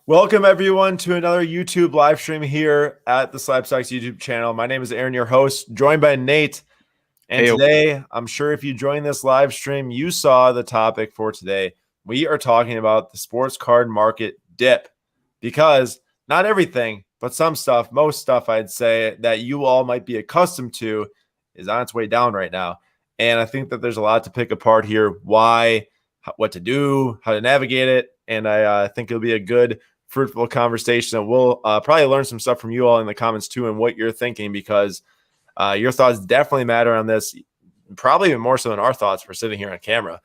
Welcome everyone to another YouTube live stream here at the SlabStox YouTube channel. My name is Aaron, your host, joined by Nate. And today, I'm sure if you joined this live stream, you saw the topic for today. We are talking about the sports card market dip, because not everything, but some stuff, most stuff I'd say that you all might be accustomed to is on its way down right now. And I think that there's a lot to pick apart here, why, what to do, how to navigate it. And I think it'll be a good, fruitful conversation. And we'll probably learn some stuff from you all in the comments too, and what you're thinking, because your thoughts definitely matter on this, probably even more so than our thoughts for sitting here on camera.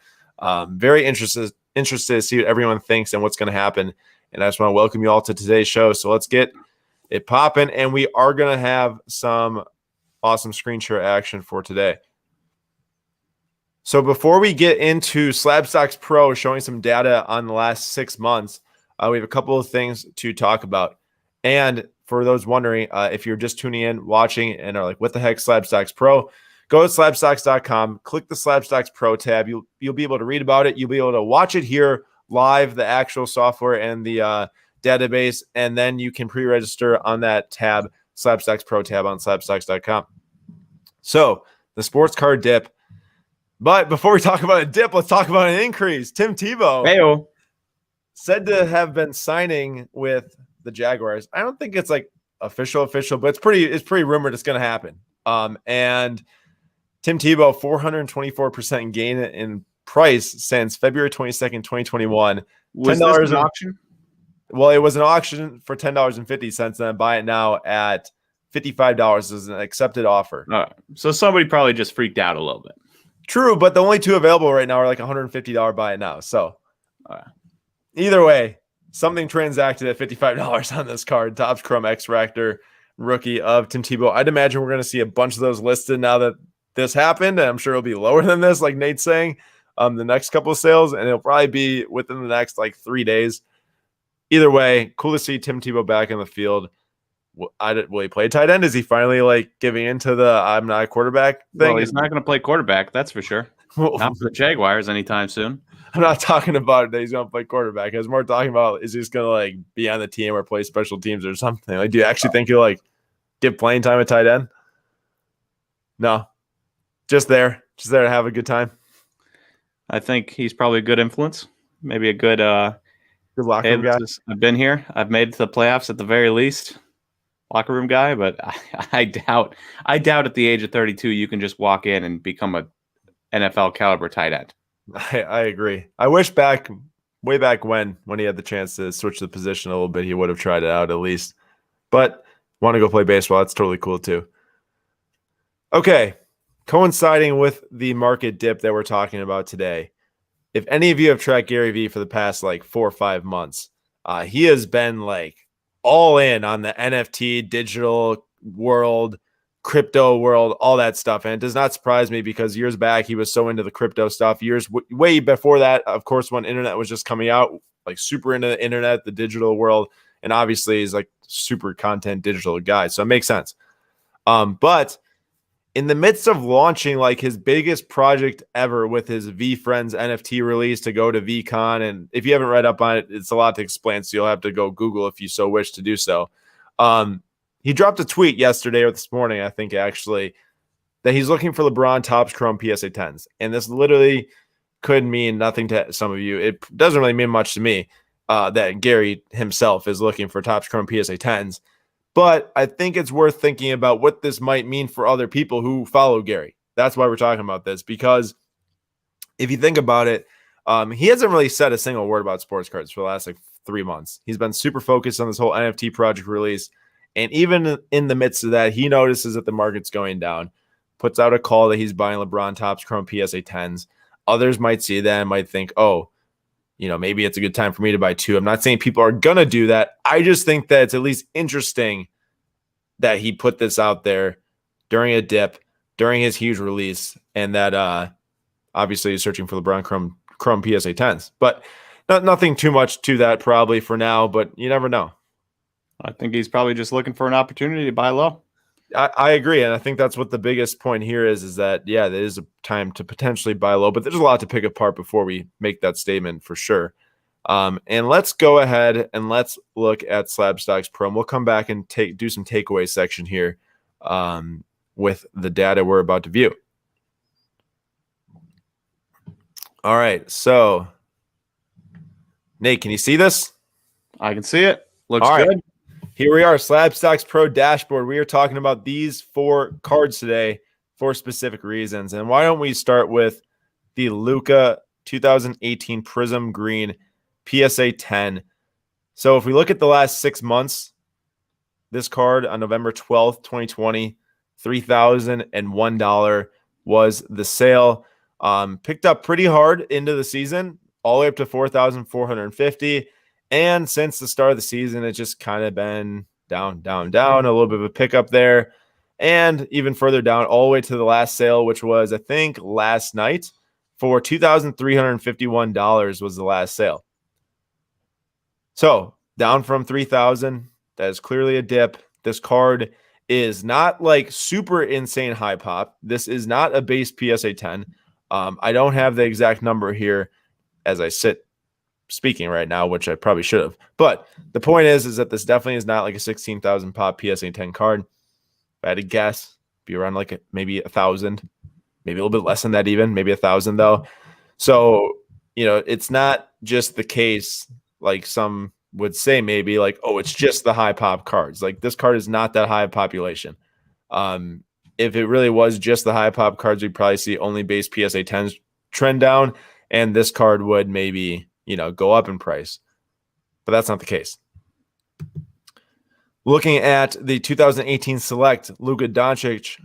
Very interested to see what everyone thinks and what's going to happen. And I just want to welcome you all to today's show. So let's get it popping. And we are going to have some awesome screen share action for today. So before we get into SlabStox Pro showing some data on the last 6 months, we have a couple of things to talk about. And for those wondering, if you're just tuning in, watching, and are like, what the heck, SlabStox Pro? Go to slabstox.com, click the SlabStox Pro tab. You'll be able to read about it. You'll be able to watch it here live, the actual software and the database, and then you can pre-register on that tab, SlabStox Pro tab on slabstox.com. So the sports card dip. But before we talk about a dip, let's talk about an increase. Tim Tebow. Hey-o. Said to have been signing with the Jaguars. I don't think it's like official, but it's pretty rumored it's going to happen. And Tim Tebow, 424% gain in price since February 22nd, 2021. Was this an auction? Well, it was an auction for $10.50, and I buy it now at $55 as an accepted offer. So somebody probably just freaked out a little bit. True, but the only two available right now are like $150 buy it now. So either way, something transacted at $55 on this card. Topps Chrome X-Fractor rookie of Tim Tebow. I'd imagine we're going to see a bunch of those listed now that this happened, and I'm sure it'll be lower than this, like Nate's saying, the next couple of sales, and it'll probably be within the next like 3 days. Either way, cool to see Tim Tebow back in the field. Will he play tight end? Is he finally like giving into the I'm not a quarterback thing? Well, he's not going to play quarterback, that's for sure. Not for the Jaguars anytime soon. I'm not talking about that he's going to play quarterback. I was more talking about, is he just going to like be on the team or play special teams or something? Like, do you actually think he'll like get playing time at tight end? No, just there to have a good time. I think he's probably a good influence, maybe a good locker room guy. I've been here. I've made it to the playoffs at the very least. Locker room guy, but I doubt at the age of 32 you can just walk in and become a NFL caliber tight end. I agree. I wish way back when he had the chance to switch the position a little bit, he would have tried it out at least. But want to go play baseball, that's totally cool too. Okay, coinciding with the market dip that we're talking about today, if any of you have tracked GaryVee for the past like 4 or 5 months, he has been like all in on the NFT, digital world, crypto world, all that stuff. And it does not surprise me, because years back, he was so into the crypto stuff. Years way before that, of course, when internet was just coming out, like super into the internet, the digital world. And obviously he's like super content digital guy. So it makes sense. But in the midst of launching like his biggest project ever with his VFriends NFT release to go to VCon, and if you haven't read up on it, it's a lot to explain, so you'll have to go Google if you so wish to do so. He dropped a tweet yesterday or this morning, I think actually, that he's looking for LeBron Topps Chrome PSA 10s. And this literally could mean nothing to some of you. It doesn't really mean much to me that Gary himself is looking for Topps Chrome PSA 10s. But I think it's worth thinking about what this might mean for other people who follow Gary. That's why we're talking about this, because if you think about it, he hasn't really said a single word about sports cards for the last like 3 months. He's been super focused on this whole NFT project release. And even in the midst of that, he notices that the market's going down, puts out a call that he's buying LeBron Topps Chrome PSA 10s. Others might see that and might think, oh, maybe it's a good time for me to buy 2. I'm not saying people are going to do that. I just think that it's at least interesting that he put this out there during a dip, during his huge release, and that obviously he's searching for LeBron Chrome PSA 10s. But nothing too much to that probably for now, but you never know. I think he's probably just looking for an opportunity to buy low. I agree, and I think that's what the biggest point here is that, yeah, there is a time to potentially buy low, but there's a lot to pick apart before we make that statement for sure. And let's go ahead and let's look at SlabStox Pro. And we'll come back and do some takeaway section here with the data we're about to view. All right, so Nate, can you see this? I can see it. Looks All right. good. Here we are, SlabStox Pro dashboard. We are talking about these 4 cards today for specific reasons. And why don't we start with the Luka 2018 Prism Green PSA 10. So if we look at the last 6 months, this card on November 12th, 2020, $3,001 was the sale. Picked up pretty hard into the season, all the way up to $4,450. And since the start of the season, it's just kind of been down, a little bit of a pickup there. And even further down, all the way to the last sale, which was, I think, last night for $2,351 was the last sale. So down from 3,000, that is clearly a dip. This card is not like super insane high pop. This is not a base PSA 10. I don't have the exact number here as I sit speaking right now, which I probably should have. But the point is that this definitely is not like a 16,000 pop PSA 10 card. If I had to guess, be around like maybe 1,000, maybe a little bit less than that even, maybe 1,000 though. So, it's not just the case like some would say maybe like, oh, it's just the high pop cards. Like this card is not that high of population. If it really was just the high pop cards, we'd probably see only base PSA 10s trend down, and this card would maybe, go up in price. But that's not the case. Looking at the 2018 Select Luka Doncic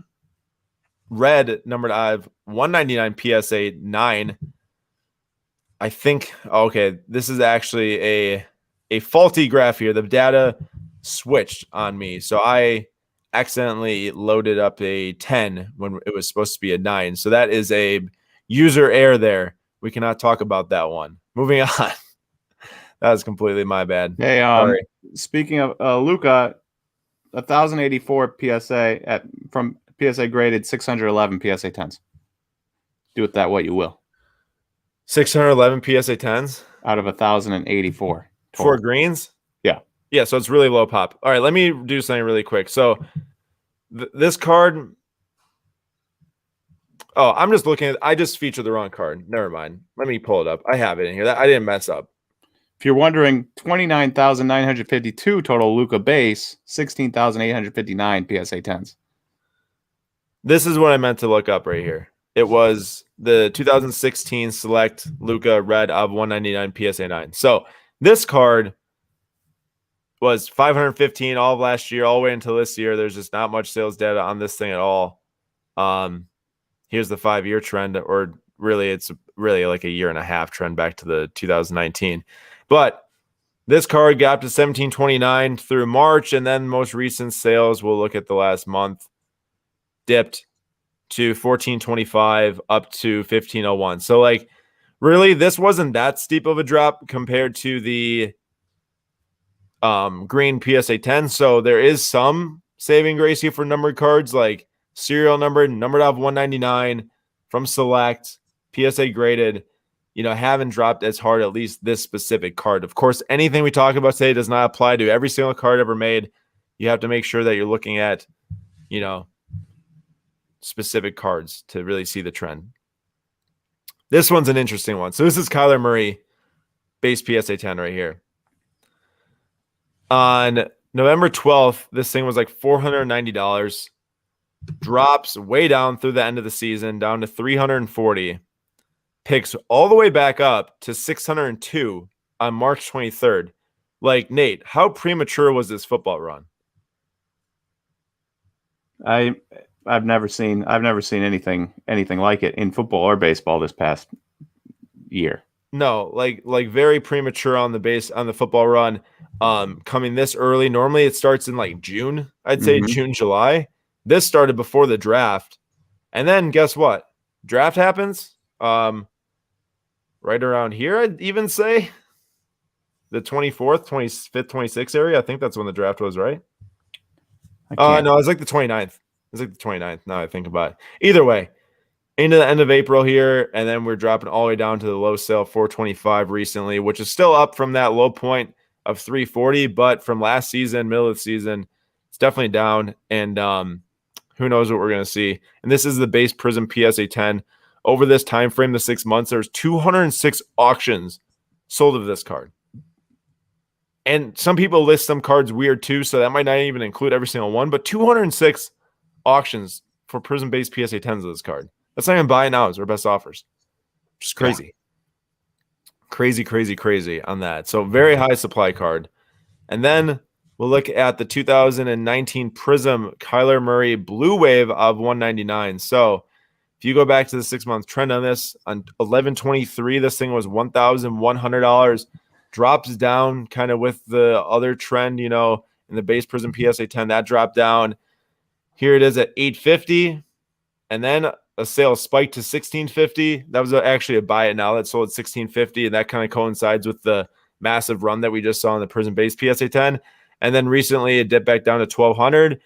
red numbered out of 199 PSA 9. I think, okay, this is actually a faulty graph here. The data switched on me. So I accidentally loaded up a 10 when it was supposed to be a 9. So that is a user error there. We cannot talk about that one. Moving on. That was completely my bad. Hey, speaking of Luka, 1,084 PSA from PSA graded 611 PSA 10s. Do with that what you will. 611 PSA 10s out of 1,084 for greens. Yeah, so it's really low pop. All right, let me do something really quick. So this card. Oh, I'm just looking at. I just featured the wrong card. Never mind. Let me pull it up. I have it in here. I didn't mess up. If you're wondering, 29,952 total Luka base, 16,859 PSA 10s. This is what I meant to look up right here. It was the 2016 Select Luka red of 199 PSA 9. So this card was 515 all of last year, all the way until this year. There's just not much sales data on this thing at all. Here's the 5-year trend, or really, it's really like a year and a half trend back to the 2019. But this card got up to 1729 through March, and then most recent sales, we'll look at the last month, dipped to 1425 up to 1501. So like really this wasn't that steep of a drop compared to the green PSA 10. So there is some saving grace here for numbered cards like serial numbered out of 199 from Select, PSA graded, haven't dropped as hard, at least this specific card. Of course, anything we talk about today does not apply to every single card ever made. You have to make sure that you're looking at, specific cards to really see the trend. This one's an interesting one. So this is Kyler Murray, base PSA 10 right here. On November 12th, this thing was like $490. Drops way down through the end of the season, down to $340. Picks all the way back up to $602 on March 23rd. Like, Nate, how premature was this football run? I've never seen anything like it in football or baseball this past year. No, like very premature on the football run. Coming this early. Normally it starts in like June. I'd say June, July. This started before the draft. And then guess what? Draft happens right around here, I'd even say. The 24th, 25th, 26th area. I think that's when the draft was, right? No, it was like the 29th. It's like the 29th, now I think about it. Either way, into the end of April here, and then we're dropping all the way down to the low sale 425 recently, which is still up from that low point of 340, but from last season, middle of the season, it's definitely down. And who knows what we're going to see. And this is the base Prism PSA 10. Over this time frame, the 6 months, there's 206 auctions sold of this card. And some people list some cards weird too, so that might not even include every single one, but 206 auctions for Prism-based PSA 10s of this card. That's not even buy it now. It's our best offers. Just crazy. Yeah. Crazy on that. So very high supply card. And then we'll look at the 2019 Prism Kyler Murray Blue Wave of 199. So if you go back to the 6-month trend on this, on 11/23, this thing was $1,100. Drops down kind of with the other trend, in the base Prism PSA 10, that dropped down. Here it is at $850, and then a sale spiked to $1,650. That was actually a buy it now that sold at $1,650, and that kind of coincides with the massive run that we just saw in the Prism base PSA 10. And then recently it dipped back down to $1,200.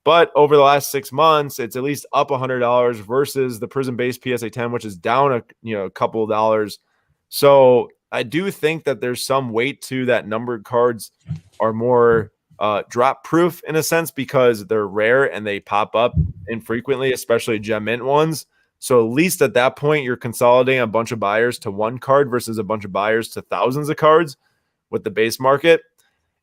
But over the last 6 months, it's at least up $100 versus the Prism base PSA 10, which is down a couple of dollars. So I do think that there's some weight to that numbered cards are more drop proof in a sense because they're rare and they pop up infrequently, especially gem mint ones. So at least at that point, you're consolidating a bunch of buyers to one card versus a bunch of buyers to thousands of cards with the base market.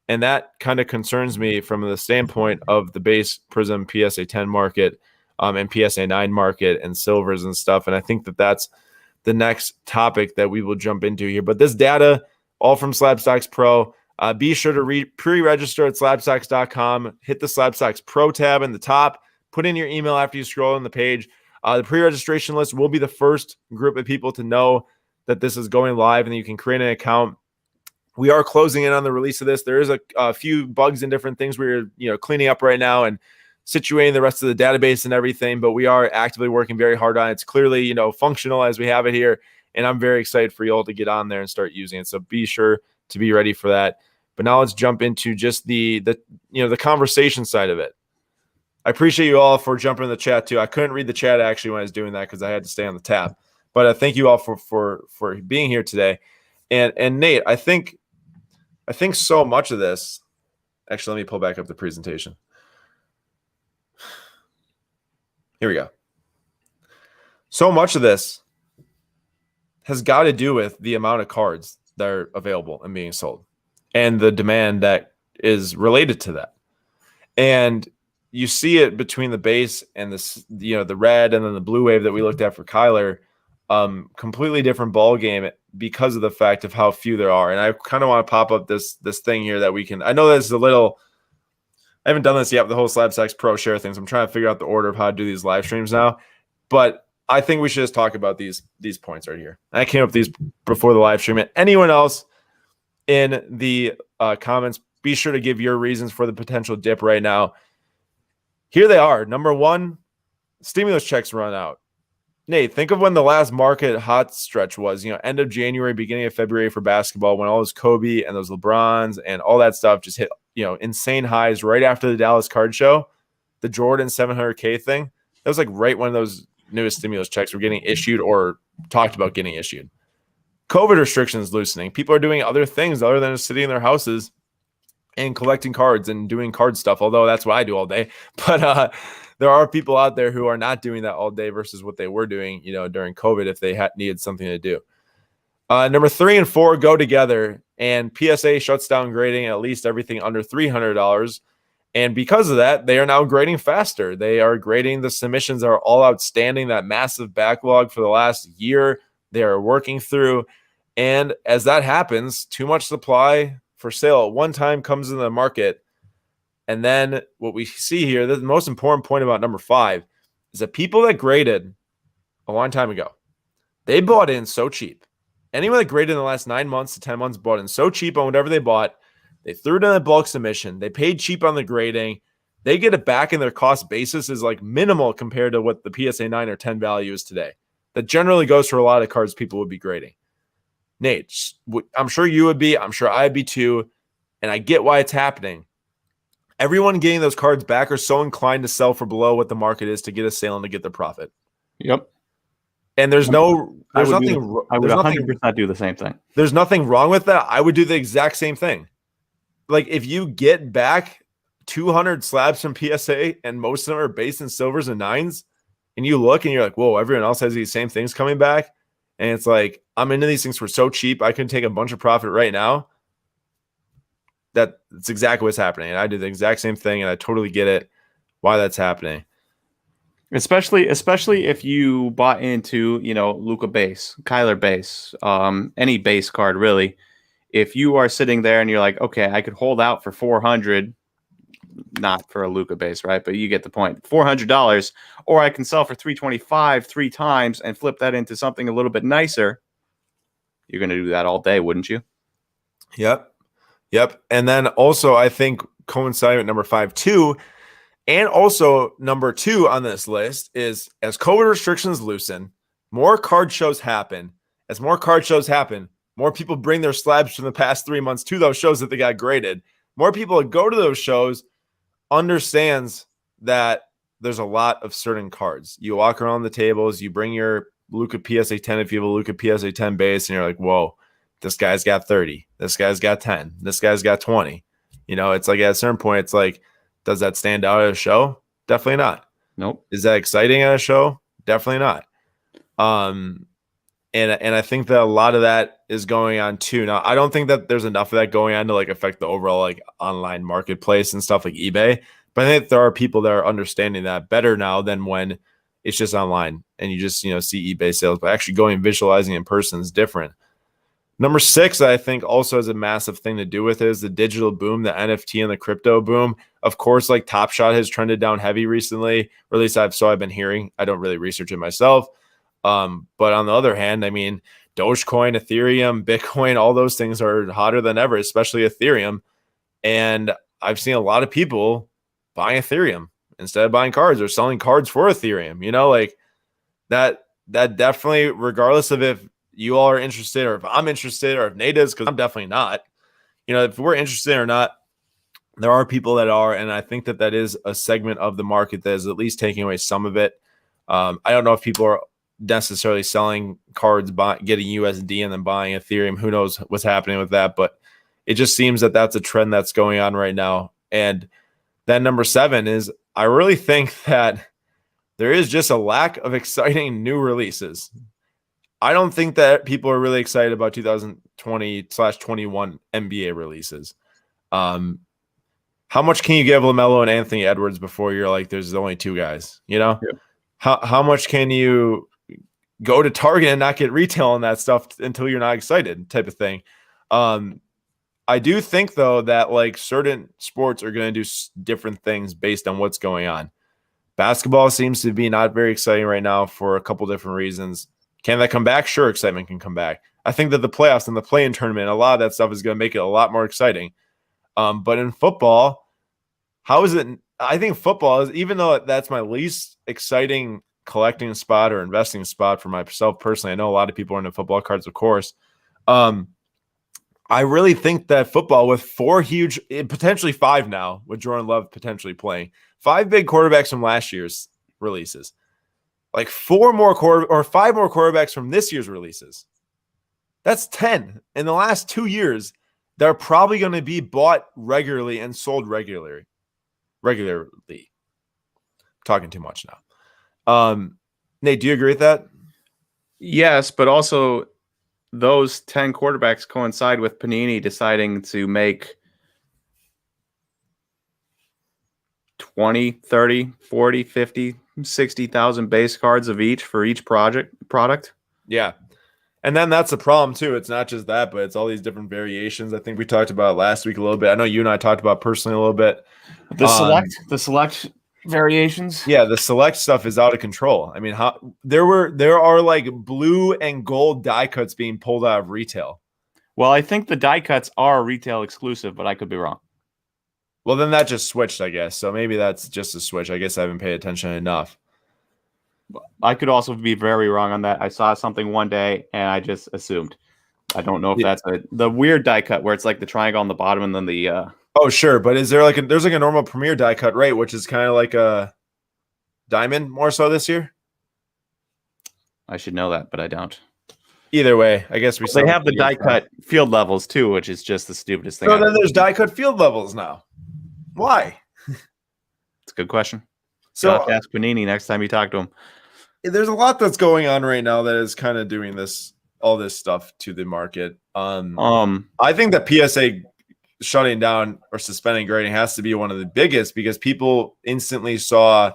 And that kind of concerns me from the standpoint of the base Prism PSA 10 market and PSA 9 market and silvers and stuff. And I think that that's the next topic that we will jump into here. But this data, all from SlabStox Pro. Be sure to pre-register at slabstox.com. Hit the SlabStox Pro tab in the top. Put in your email after you scroll on the page. The pre-registration list will be the first group of people to know that this is going live, and you can create an account. We are closing in on the release of this. There is a few bugs and different things we're cleaning up right now and situating the rest of the database and everything, but we are actively working very hard on it. It's clearly functional as we have it here, and I'm very excited for you all to get on there and start using it. So be sure to be ready for that. But now let's jump into just the conversation side of it. I appreciate you all for jumping in the chat too. I couldn't read the chat actually when I was doing that because I had to stay on the tab. But thank you all for being here today. And Nate, I think so much of this. Actually, let me pull back up the presentation. Here we go. So much of this has got to do with the amount of cards that are available and being sold and the demand that is related to that. And you see it between the base and the red and then the blue wave that we looked at for Kyler. Completely different ball game because of the fact of how few there are. And I kind of want to pop up this thing here that we can. I know this is I haven't done this yet with the whole SlabStox Pro share things. I'm trying to figure out the order of how to do these live streams now, but I think we should just talk about these points right here. I came up with these before the live stream. And anyone else in the comments, be sure to give your reasons for the potential dip right now. Here they are. Number one, stimulus checks run out. Nate, think of when the last market hot stretch was, end of January, beginning of February for basketball, when all those Kobe and those LeBrons and all that stuff just hit, insane highs right after the Dallas card show, the Jordan 700K thing. That was like right when those newest stimulus checks were getting issued or talked about getting issued. COVID restrictions loosening. People are doing other things other than just sitting in their houses and collecting cards and doing card stuff, although that's what I do all day. But there are people out there who are not doing that all day versus what they were doing, during COVID if they needed something to do. Number 3 and 4 go together, and PSA shuts down grading at least everything under $300. And because of that, they are now grading faster. They are grading the submissions that are all outstanding, that massive backlog for the last year they are working through. And as that happens, too much supply for sale at one time comes in the market. And then what we see here, the most important point about number 5 is that people that graded a long time ago, they bought in so cheap. Anyone that graded in the last 9 months to 10 months bought in so cheap on whatever they bought. They threw it in a bulk submission. They paid cheap on the grading. They get it back, and their cost basis is like minimal compared to what the PSA 9 or 10 value is today. That generally goes for a lot of cards people would be grading. Nate, I'm sure you would be. I'm sure I'd be too. And I get why it's happening. Everyone getting those cards back are so inclined to sell for below what the market is to get a sale and to get their profit. Yep. And there's nothing I would 100% do the same thing. There's nothing wrong with that. I would do the exact same thing. Like if you get back 200 slabs from PSA and most of them are based in silvers and nines, and you look and you're like, whoa, everyone else has these same things coming back. And it's like, I'm into these things for so cheap. I can take a bunch of profit right now. That's exactly what's happening. And I did the exact same thing. And I totally get it why that's happening. Especially if you bought into, Luka base, Kyler base, any base card really. If you are sitting there and you're like, okay, I could hold out for 400, not for a Luka base, right? But you get the point. $400, or I can sell for 325 3 times and flip that into something a little bit nicer. You're going to do that all day, wouldn't you? Yep. And then also, I think coinciding with number 5 too, and also number 2 on this list is as COVID restrictions loosen, more card shows happen. As more card shows happen, more people bring their slabs from the past 3 months to those shows that they got graded. More people that go to those shows understands that there's a lot of certain cards. You walk around the tables, you bring your Luka PSA 10 if you have a Luka PSA 10 base, and you're like, whoa, this guy's got 30. This guy's got 10. This guy's got 20. It's like at a certain point, it's like, does that stand out at a show? Definitely not. Nope. Is that exciting at a show? Definitely not. And I think that a lot of that is going on too. Now, I don't think that there's enough of that going on to like affect the overall like online marketplace and stuff like eBay. But I think there are people that are understanding that better now than when it's just online and you just, see eBay sales. But actually going and visualizing in person is different. Number 6, I think also has a massive thing to do with is the digital boom, the NFT and the crypto boom. Of course, like Top Shot has trended down heavy recently, or at least I've been hearing. I don't really research it myself. But on the other hand, I mean, Dogecoin, Ethereum, Bitcoin, all those things are hotter than ever, especially Ethereum. And I've seen a lot of people buying Ethereum instead of buying cards or selling cards for Ethereum, like that definitely, regardless of if you all are interested or if I'm interested or if Nate is, because I'm definitely not, if we're interested or not, there are people that are. And I think that is a segment of the market that is at least taking away some of it. I don't know if people are necessarily selling cards, getting USD and then buying Ethereum. Who knows what's happening with that? But it just seems that that's a trend that's going on right now. And then number 7 is I really think that there is just a lack of exciting new releases. I don't think that people are really excited about 2020/21 NBA releases. How much can you give LaMelo and Anthony Edwards before you're like, there's only 2 guys, Yeah. How much can you go to Target and not get retail on that stuff until you're not excited type of thing? I do think though that like certain sports are going to do different things based on what's going on. Basketball seems to be not very exciting right now for a couple different reasons. Can that come back? Sure, excitement can come back. I think that the playoffs and the play-in tournament, a lot of that stuff is going to make it a lot more exciting. But in football, how is it? I think football is, even though that's my least exciting collecting spot or investing spot for myself personally. I know a lot of people are into football cards, of course. I really think that football with 4 huge, potentially 5 now, with Jordan Love potentially playing, 5 big quarterbacks from last year's releases, like 5 more quarterbacks from this year's releases. That's 10 in the last 2 years. They're probably going to be bought regularly and sold regularly. Talking too much now. Nate, do you agree with that? Yes, but also those 10 quarterbacks coincide with Panini deciding to make 20, 30, 40, 50, 60,000 base cards of each for each product. Yeah. And then that's the problem too. It's not just that, but it's all these different variations. I think we talked about last week a little bit. I know you and I talked about personally a little bit. The select variations. Yeah, the select stuff is out of control. I mean, there are like blue and gold die cuts being pulled out of retail. Well, I think the die cuts are retail exclusive, but I could be wrong. Well, then that just switched, I guess. So maybe that's just a switch. I guess I haven't paid attention enough. I could also be very wrong on that. I saw something one day and I just assumed. I don't know if that's the weird die cut where it's like the triangle on the bottom and then the Oh, sure. But is there there's like a normal Premier die cut, right? Which is kind of like a diamond more so this year? I should know that, but I don't. Either way, I guess we. They have the die cut field levels too, which is just the stupidest thing. So then there's die cut field levels now. Why? It's a good question. So I'll have to ask Panini next time you talk to him. There's a lot that's going on right now that is kind of doing all this stuff to the market. I think that PSA shutting down or suspending grading has to be one of the biggest, because people instantly saw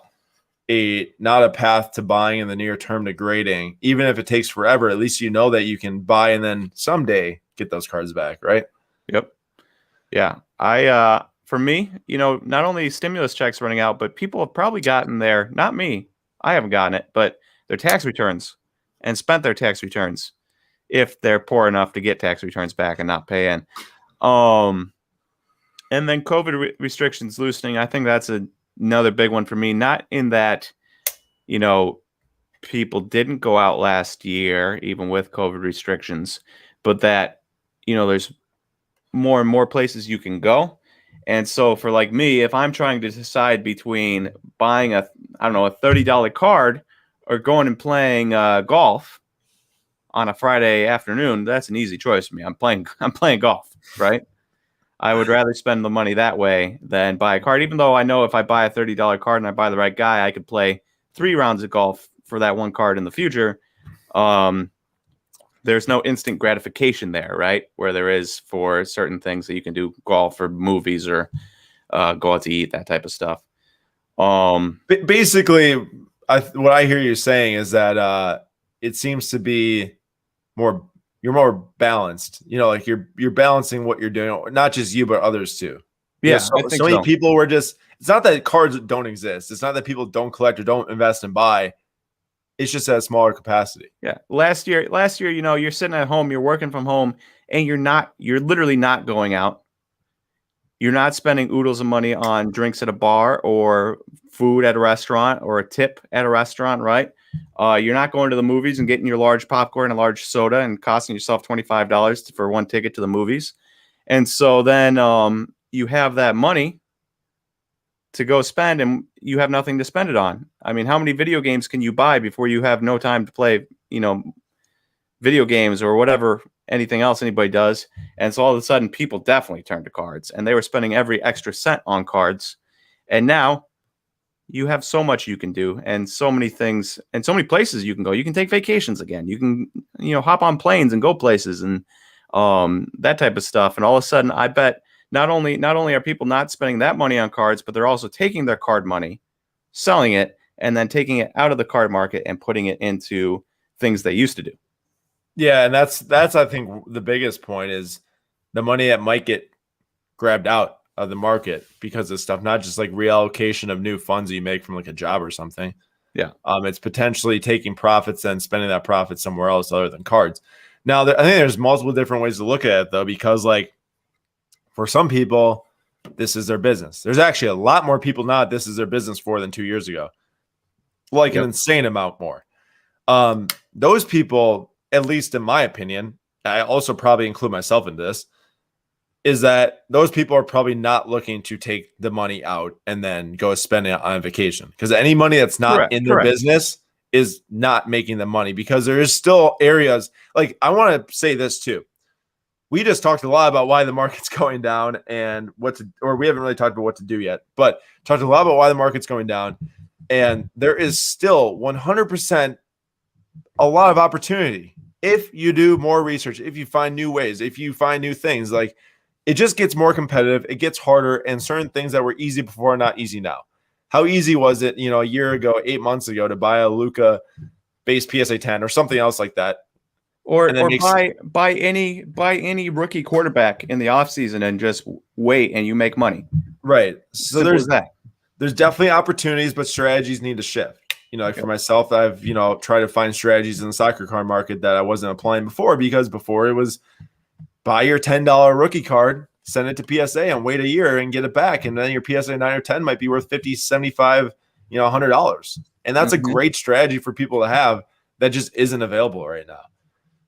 not a path to buying in the near term to grading. Even if it takes forever, at least you know that you can buy and then someday get those cards back, right? Yep. Yeah. For me, not only stimulus checks running out, but people have probably gotten not me, I haven't gotten it, but their tax returns and spent their tax returns if they're poor enough to get tax returns back and not pay in. And then COVID restrictions loosening. I think that's another big one for me. Not in that, people didn't go out last year, even with COVID restrictions, but that, there's more and more places you can go. And so for like me, if I'm trying to decide between buying a $30 card or going and playing golf on a Friday afternoon, that's an easy choice for me. I'm playing golf, right? I would rather spend the money that way than buy a card, even though I know if I buy a $30 card and I buy the right guy, I could play 3 rounds of golf for that one card in the future. There's no instant gratification there, right? Where there is for certain things that you can do, golf or movies or go out to eat, that type of stuff. Basically, what I hear you saying is that it seems to be you're more balanced. Like you're balancing what you're doing, not just you, but others too. Yeah, so many people were just. It's not that cards don't exist. It's not that people don't collect or don't invest and buy. It's just at a smaller capacity. Yeah. Last year, you're sitting at home, you're working from home, and you're literally not going out. You're not spending oodles of money on drinks at a bar or food at a restaurant or a tip at a restaurant, right? You're not going to the movies and getting your large popcorn and large soda and costing yourself $25 for one ticket to the movies. And so then you have that money to go spend, and you have nothing to spend it on. I mean, how many video games can you buy before you have no time to play, video games or whatever, anything else anybody does? And so all of a sudden, people definitely turn to cards, and they were spending every extra cent on cards. And now you have so much you can do, and so many things, and so many places you can go. You can take vacations again. You can, hop on planes and go places, and that type of stuff. And all of a sudden, I bet not only are people not spending that money on cards, but they're also taking their card money, selling it, and then taking it out of the card market and putting it into things they used to do. Yeah, and that's I think the biggest point is the money that might get grabbed out of the market because of stuff, not just like reallocation of new funds you make from like a job or something. Yeah. It's potentially taking profits and spending that profit somewhere else other than cards. Now, I think there's multiple different ways to look at it, though, because like for some people, this is their business. There's actually a lot more people now this is their business for than 2 years ago. Like an insane amount more. Those people, at least in my opinion, I also probably include myself in this, is that those people are probably not looking to take the money out and then go spend it on vacation. Because any money that's not in their business is not making the money, because there is still areas. Like, I want to say this too. We just talked a lot about why the market's going down and we haven't really talked about what to do yet, but talked a lot about why the market's going down. And there is still 100% a lot of opportunity. If you do more research, if you find new ways, if you find new things, like it just gets more competitive. It gets harder, and certain things that were easy before are not easy now. How easy was it, a year ago, 8 months ago, to buy a Luka base PSA 10 or something else like that? Or buy any rookie quarterback in the offseason and just wait and you make money. Right. So there's that. There's definitely opportunities, but strategies need to shift. For myself, I've, tried to find strategies in the soccer card market that I wasn't applying before, because before it was buy your $10 rookie card, send it to PSA and wait a year and get it back. And then your PSA 9 or 10 might be worth $50, $75, $100. And that's a great strategy for people to have that just isn't available right now.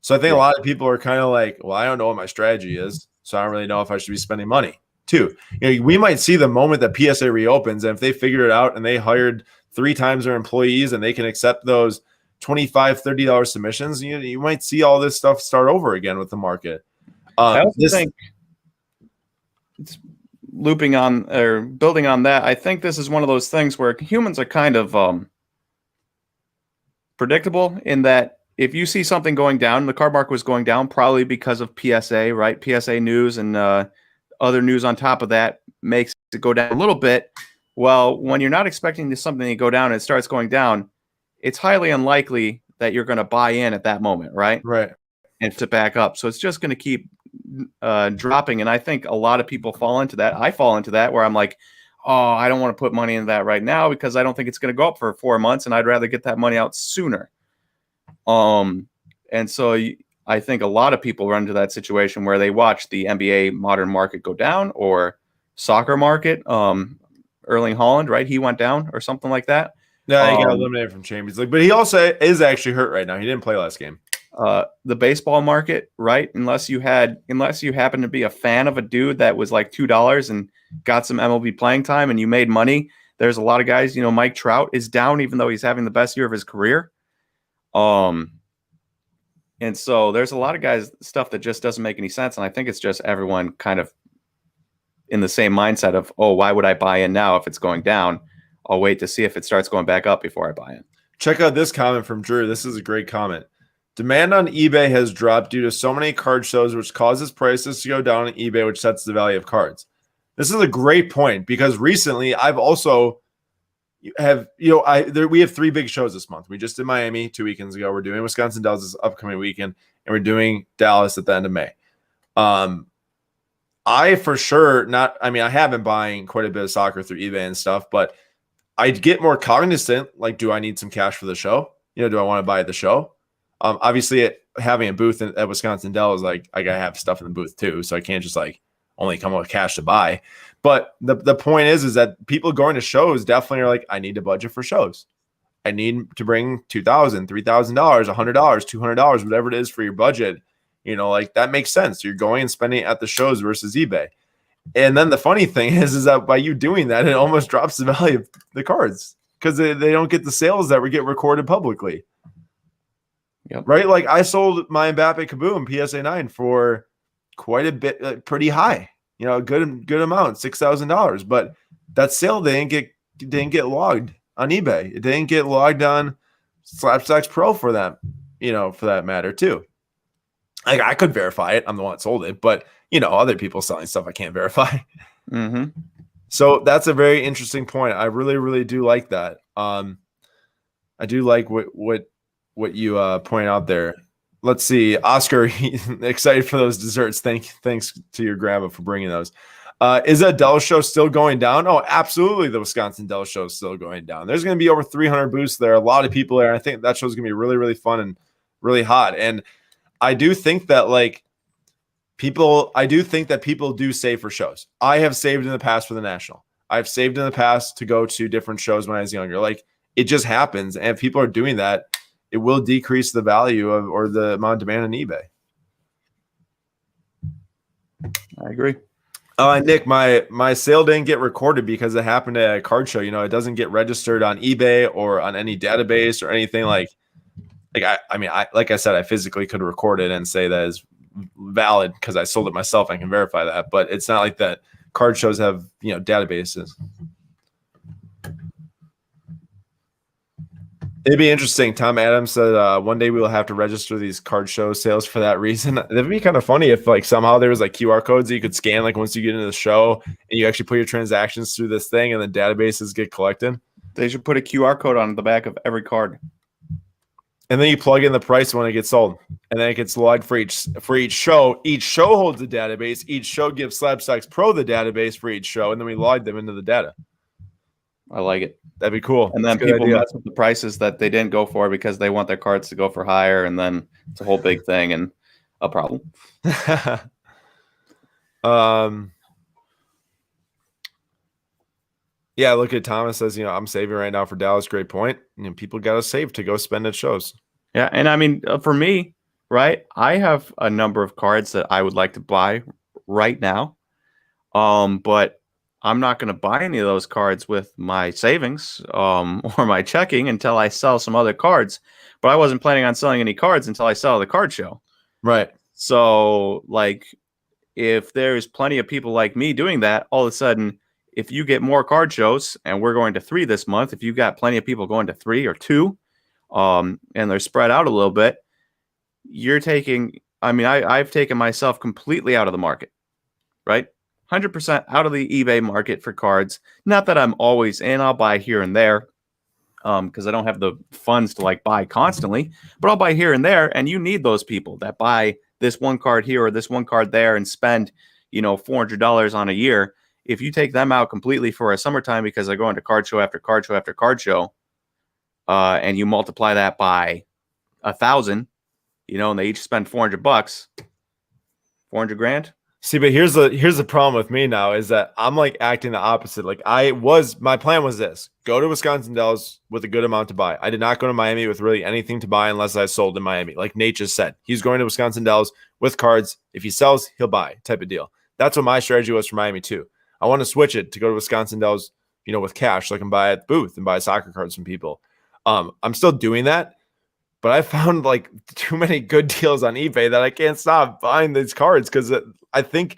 So I think a lot of people are kind of like, well, I don't know what my strategy is, so I don't really know if I should be spending money too. We might see the moment that PSA reopens, and if they figured it out and they hired 3 times their employees and they can accept those $25, $30 submissions, you might see all this stuff start over again with the market. I also think it's looping on or building on that. I think this is one of those things where humans are kind of predictable in that if you see something going down, the card market was going down probably because of PSA, right? PSA news and other news on top of that makes it go down a little bit. Well, when you're not expecting something to go down and it starts going down, it's highly unlikely that you're going to buy in at that moment, right? Right. And to back up. So it's just going to keep dropping. And I think a lot of people fall into that. I fall into that where I'm like, oh, I don't want to put money into that right now because I don't think it's going to go up for 4 months and I'd rather get that money out sooner. And so I think a lot of people run into that situation where they watch the NBA modern market go down or soccer market. Erling Haaland, right? He went down or something like that. Yeah, he got eliminated from Champions League, but he also is actually hurt right now. He didn't play last game. The baseball market, right? Unless you happen to be a fan of a dude that was like $2 and got some MLB playing time and you made money. There's a lot of guys, Mike Trout is down even though he's having the best year of his career. And so there's a lot of guys stuff that just doesn't make any sense. And I think it's just everyone kind of in the same mindset of, oh, why would I buy in now if it's going down? I'll wait to see if it starts going back up before I buy in. Check out this comment from Drew. This is a great comment. Demand on eBay has dropped due to so many card shows, which causes prices to go down on eBay, which sets the value of cards. This is a great point because recently I've also we have 3 big shows this month. We just did Miami 2 weekends ago. We're doing Wisconsin Dells this upcoming weekend, and we're doing Dallas at the end of May. I for sure I have been buying quite a bit of soccer through eBay and stuff, but I'd get more cognizant. Like, do I need some cash for the show? Do I want to buy at the show? Obviously, having a booth at Wisconsin Dells, like I gotta have stuff in the booth too, so I can't just like only come up with cash to buy. But the point is that people going to shows definitely are like, I need to budget for shows. I need to bring $2,000, $3,000, $100, $200, whatever it is for your budget. Like that makes sense. You're going and spending at the shows versus eBay. And then the funny thing is that by you doing that, it almost drops the value of the cards because they don't get the sales that get recorded publicly. Yep. Right? Like I sold my Mbappe Kaboom PSA 9 for quite a bit, pretty high, a good amount, $6,000. But that sale didn't get logged on eBay. It didn't get logged on SlabStox Pro for that, for that matter too. Like I could verify it. I'm the one that sold it, but other people selling stuff I can't verify. Mm-hmm. So that's a very interesting point. I really, really do like that. I do like what you point out there. Let's see, Oscar, excited for those desserts. Thanks to your grandma for bringing those. Is that Dell show still going down? Oh, absolutely. The Wisconsin Dell show is still going down. There's going to be over 300 booths there. A lot of people there. I think that show is going to be really, really fun and really hot. And I do think that people do save for shows. I have saved in the past for the National. I've saved in the past to go to different shows when I was younger. Like it just happens. And if people are doing that, it will decrease the value of or the amount of demand on eBay. I agree. Nick, my sale didn't get recorded because it happened at a card show. It doesn't get registered on eBay or on any database or anything like I said, I physically could record it and say that is valid because I sold it myself. I can verify that, but it's not like that. Card shows have databases. It'd be interesting. Tom Adams said one day we will have to register these card show sales for that reason. That'd be kind of funny if somehow there was QR codes that you could scan once you get into the show and you actually put your transactions through this thing and then databases get collected. They should put a QR code on the back of every card. And then you plug in the price when it gets sold. And then it gets logged for each show. Each show holds a database. Each show gives SlabStox Pro the database for each show. And then we log them into the data. I like it. That'd be cool. And then people mess with the prices that they didn't go for because they want their cards to go for higher. And then it's a whole big thing and a problem. Yeah, look at Thomas says, I'm saving right now for Dallas. Great point. People got to save to go spend at shows. Yeah. And I mean, for me, right, I have a number of cards that I would like to buy right now. But I'm not going to buy any of those cards with my savings or my checking until I sell some other cards. But I wasn't planning on selling any cards until I saw the card show. Right. So, like, if there's plenty of people like me doing that, all of a sudden, if you get more card shows, and we're going to 3 this month, if you've got plenty of people going to 3 or 2, and they're spread out a little bit, you're taking, I mean, I've taken myself completely out of the market, right? 100% out of the eBay market for cards. Not that I'm always in, I'll buy here and there, because I don't have the funds to like buy constantly, but I'll buy here and there. And you need those people that buy this one card here or this one card there and spend, $400 on a year. If you take them out completely for a summertime because they're going to card show after card show after card show, and you multiply that by 1,000, and they each spend $400, 400 grand. See, but here's the problem with me now is that I'm like acting the opposite. Like my plan was this: go to Wisconsin Dells with a good amount to buy. I did not go to Miami with really anything to buy unless I sold in Miami. Like Nate just said, he's going to Wisconsin Dells with cards. If he sells, he'll buy type of deal. That's what my strategy was for Miami too. I want to switch it to go to Wisconsin Dells, with cash so I can buy at the booth and buy soccer cards from people. I'm still doing that, but I found like too many good deals on eBay that I can't stop buying these cards because I think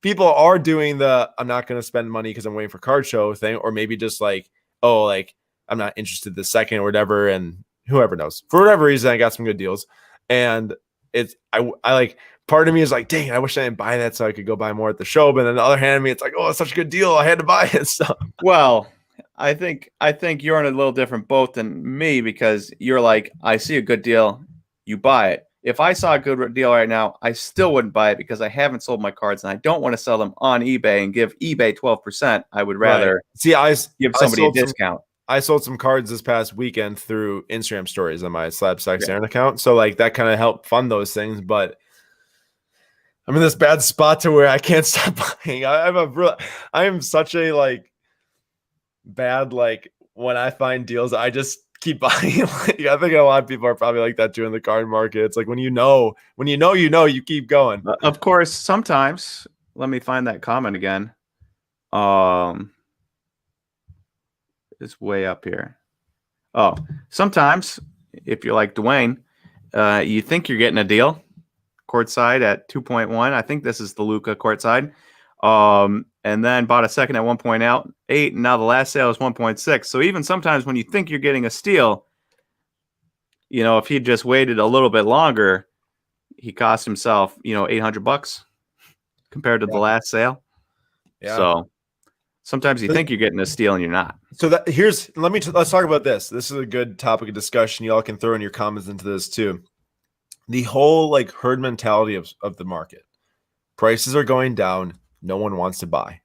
people are doing the I'm not going to spend money because I'm waiting for card show thing, or maybe just like, oh, like I'm not interested this second or whatever. And whoever knows, for whatever reason, I got some good deals. And it's, I like, part of me is like, dang, I wish I didn't buy that so I could go buy more at the show. But on the other hand of me, it's like, oh, it's such a good deal. I had to buy it. So, Well, I think you're in a little different boat than me because you're like, I see a good deal, you buy it. If I saw a good deal right now, I still wouldn't buy it because I haven't sold my cards and I don't want to sell them on eBay and give eBay 12%. I would rather give somebody a discount. I sold some cards this past weekend through Instagram stories on my SlabStox account. So like that kind of helped fund those things. But I'm in this bad spot to where I can't stop buying. I am such a like bad, like when I find deals, I just keep buying. Like, I think a lot of people are probably like that too in the card market. It's like when you know, you keep going. Of course, sometimes, let me find that comment again. It's way up here. Oh, sometimes if you're like Dwayne, you think you're getting a deal courtside at 2.1. I think this is the Luka courtside. And then bought a second at 1.8, and now the last sale is 1.6. So even sometimes when you think you're getting a steal, if he just waited a little bit longer, he cost himself, $800 compared to the last sale. Yeah. So sometimes you think you're getting a steal and you're not. So let's talk about this. This is a good topic of discussion. Y'all can throw in your comments into this too. The whole like herd mentality of the market. Prices are going down. No one wants to buy.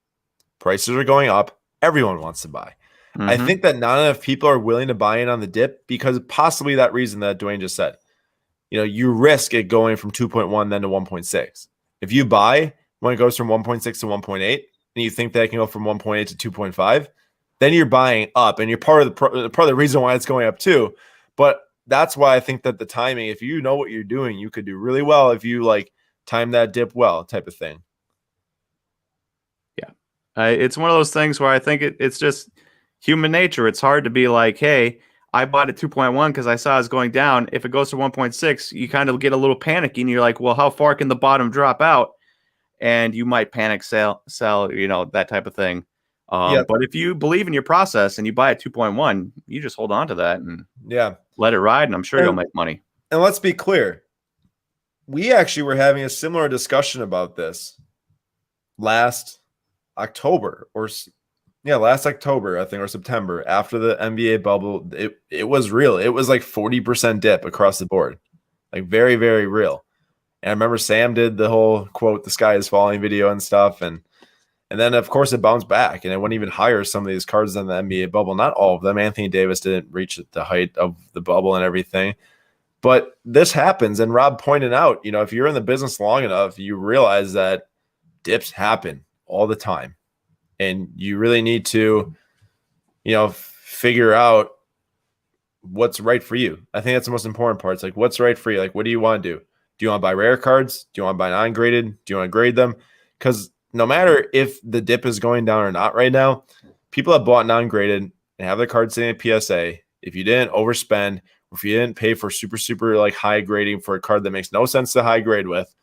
Prices are going up. Everyone wants to buy. Mm-hmm. I think that not enough people are willing to buy in on the dip because possibly that reason that Dwayne just said. You risk it going from 2.1 then to 1.6. If you buy when it goes from 1.6 to 1.8 and you think that it can go from 1.8 to 2.5, then you're buying up and you're part of the reason why it's going up too. But that's why I think that the timing, if you know what you're doing, you could do really well if you like time that dip well type of thing. It's one of those things where I think it's just human nature. It's hard to be like, hey, I bought at 2.1 because I saw it's going down. If it goes to 1.6, you kind of get a little panicky and you're like, well, how far can the bottom drop out? And you might panic sell, that type of thing. But if you believe in your process and you buy at 2.1, you just hold on to that and let it ride. And I'm sure you'll make money. And let's be clear. We actually were having a similar discussion about this last October, I think, or September, after the NBA bubble. It was real. It was like 40% dip across the board, like very, very real. And I remember Sam did the whole quote, "The sky is falling" video and stuff, and then of course it bounced back and it went even higher. Some of these cards in the NBA bubble, not all of them. Anthony Davis didn't reach the height of the bubble and everything, but this happens. And Rob pointed out, if you're in the business long enough, you realize that dips happen all the time. And you really need to, figure out what's right for you. I think that's the most important part. It's like, what's right for you? Like, what do you want to do? Do you want to buy rare cards? Do you want to buy non-graded? Do you want to grade them? Because no matter if the dip is going down or not right now, people have bought non-graded and have their cards sitting at PSA. If you didn't overspend, or if you didn't pay for super like high grading for a card that makes no sense to high grade with,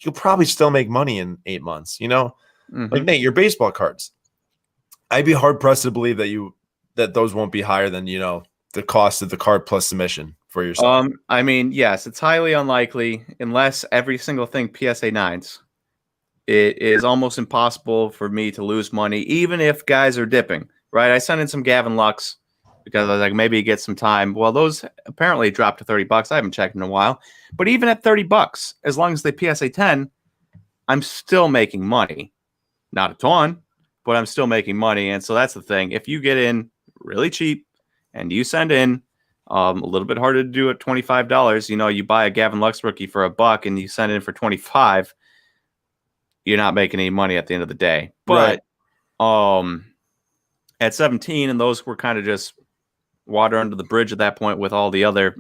you'll probably still make money in 8 months. Like Nate, your baseball cards. I'd be hard pressed to believe that those won't be higher than the cost of the card plus submission for yourself. I mean, yes, it's highly unlikely unless every single thing PSA 9s. It is almost impossible for me to lose money, even if guys are dipping, right? I sent in some Gavin Lux because I was like, maybe get some time. Well, those apparently dropped to $30. I haven't checked in a while. But even at $30, as long as they PSA 10, I'm still making money. Not a ton, but I'm still making money. And so that's the thing. If you get in really cheap and you send in a little bit harder to do at $25, you buy a Gavin Lux rookie for $1 and you send in for 25, you're not making any money at the end of the day. But at 17, and those were kind of just water under the bridge at that point with all the other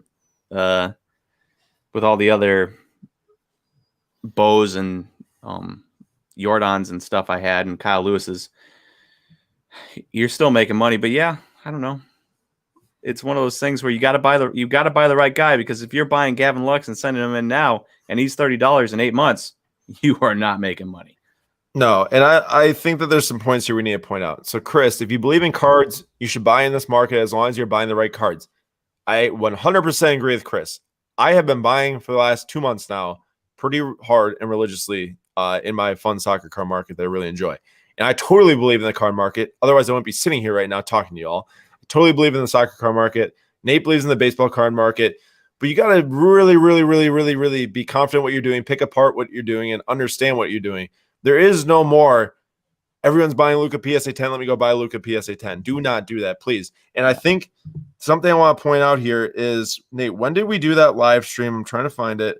Bows and Jordans and stuff I had and Kyle Lewis's. You're still making money, but yeah, I don't know. It's one of those things where you got to buy the right guy, because if you're buying Gavin Lux and sending him in now and he's $30 in 8 months, you are not making money. No, and I think that there's some points here we need to point out. So, Chris, if you believe in cards, you should buy in this market as long as you're buying the right cards. I 100% agree with Chris. I have been buying for the last 2 months now pretty hard and religiously in my fun soccer card market that I really enjoy. And I totally believe in the card market. Otherwise, I wouldn't be sitting here right now talking to you all. I totally believe in the soccer card market. Nate believes in the baseball card market. But you got to really, really, really, really, really be confident what you're doing, pick apart what you're doing, and understand what you're doing. There is no more, everyone's buying Luka PSA 10, let me go buy Luka PSA 10. Do not do that, please. And I think something I want to point out here is, Nate, when did we do that live stream? I'm trying to find it.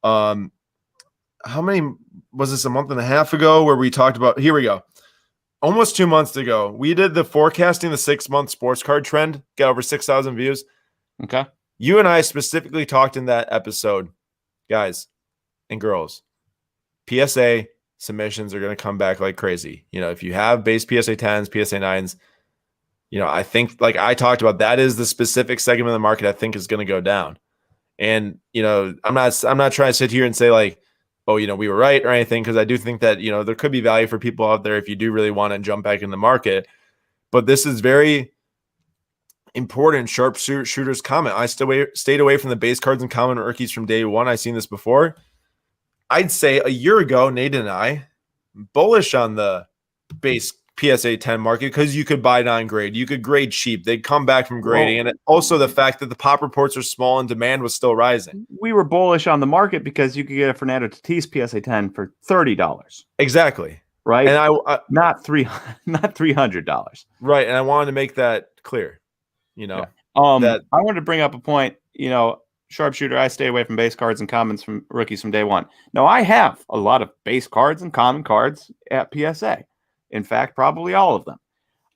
How many, was this a month and a half ago where we talked about, here we go. Almost 2 months ago, we did the forecasting the 6-month sports card trend, got over 6,000 views. Okay. You and I specifically talked in that episode, guys and girls, PSA submissions are going to come back like crazy. If you have base PSA 10s, PSA 9s, I think, like I talked about, that is the specific segment of the market I think is going to go down. And, I'm not trying to sit here and say like, oh, we were right or anything, because I do think that, there could be value for people out there if you do really want to jump back in the market. But this is very important sharpshooters comment. I stayed away from the base cards and common rookies from day one. I've seen this before. I'd say a year ago, Nate and I, bullish on the base PSA 10 market because you could buy non-grade. You could grade cheap. They'd come back from grading. And also the fact that the pop reports are small and demand was still rising. We were bullish on the market because you could get a Fernando Tatis PSA 10 for $30. Exactly. Right? And I not $300. Right. And I wanted to make that clear. I wanted to bring up a point, sharpshooter, I stay away from base cards and commons from rookies from day one. Now, I have a lot of base cards and common cards at PSA. In fact, probably all of them.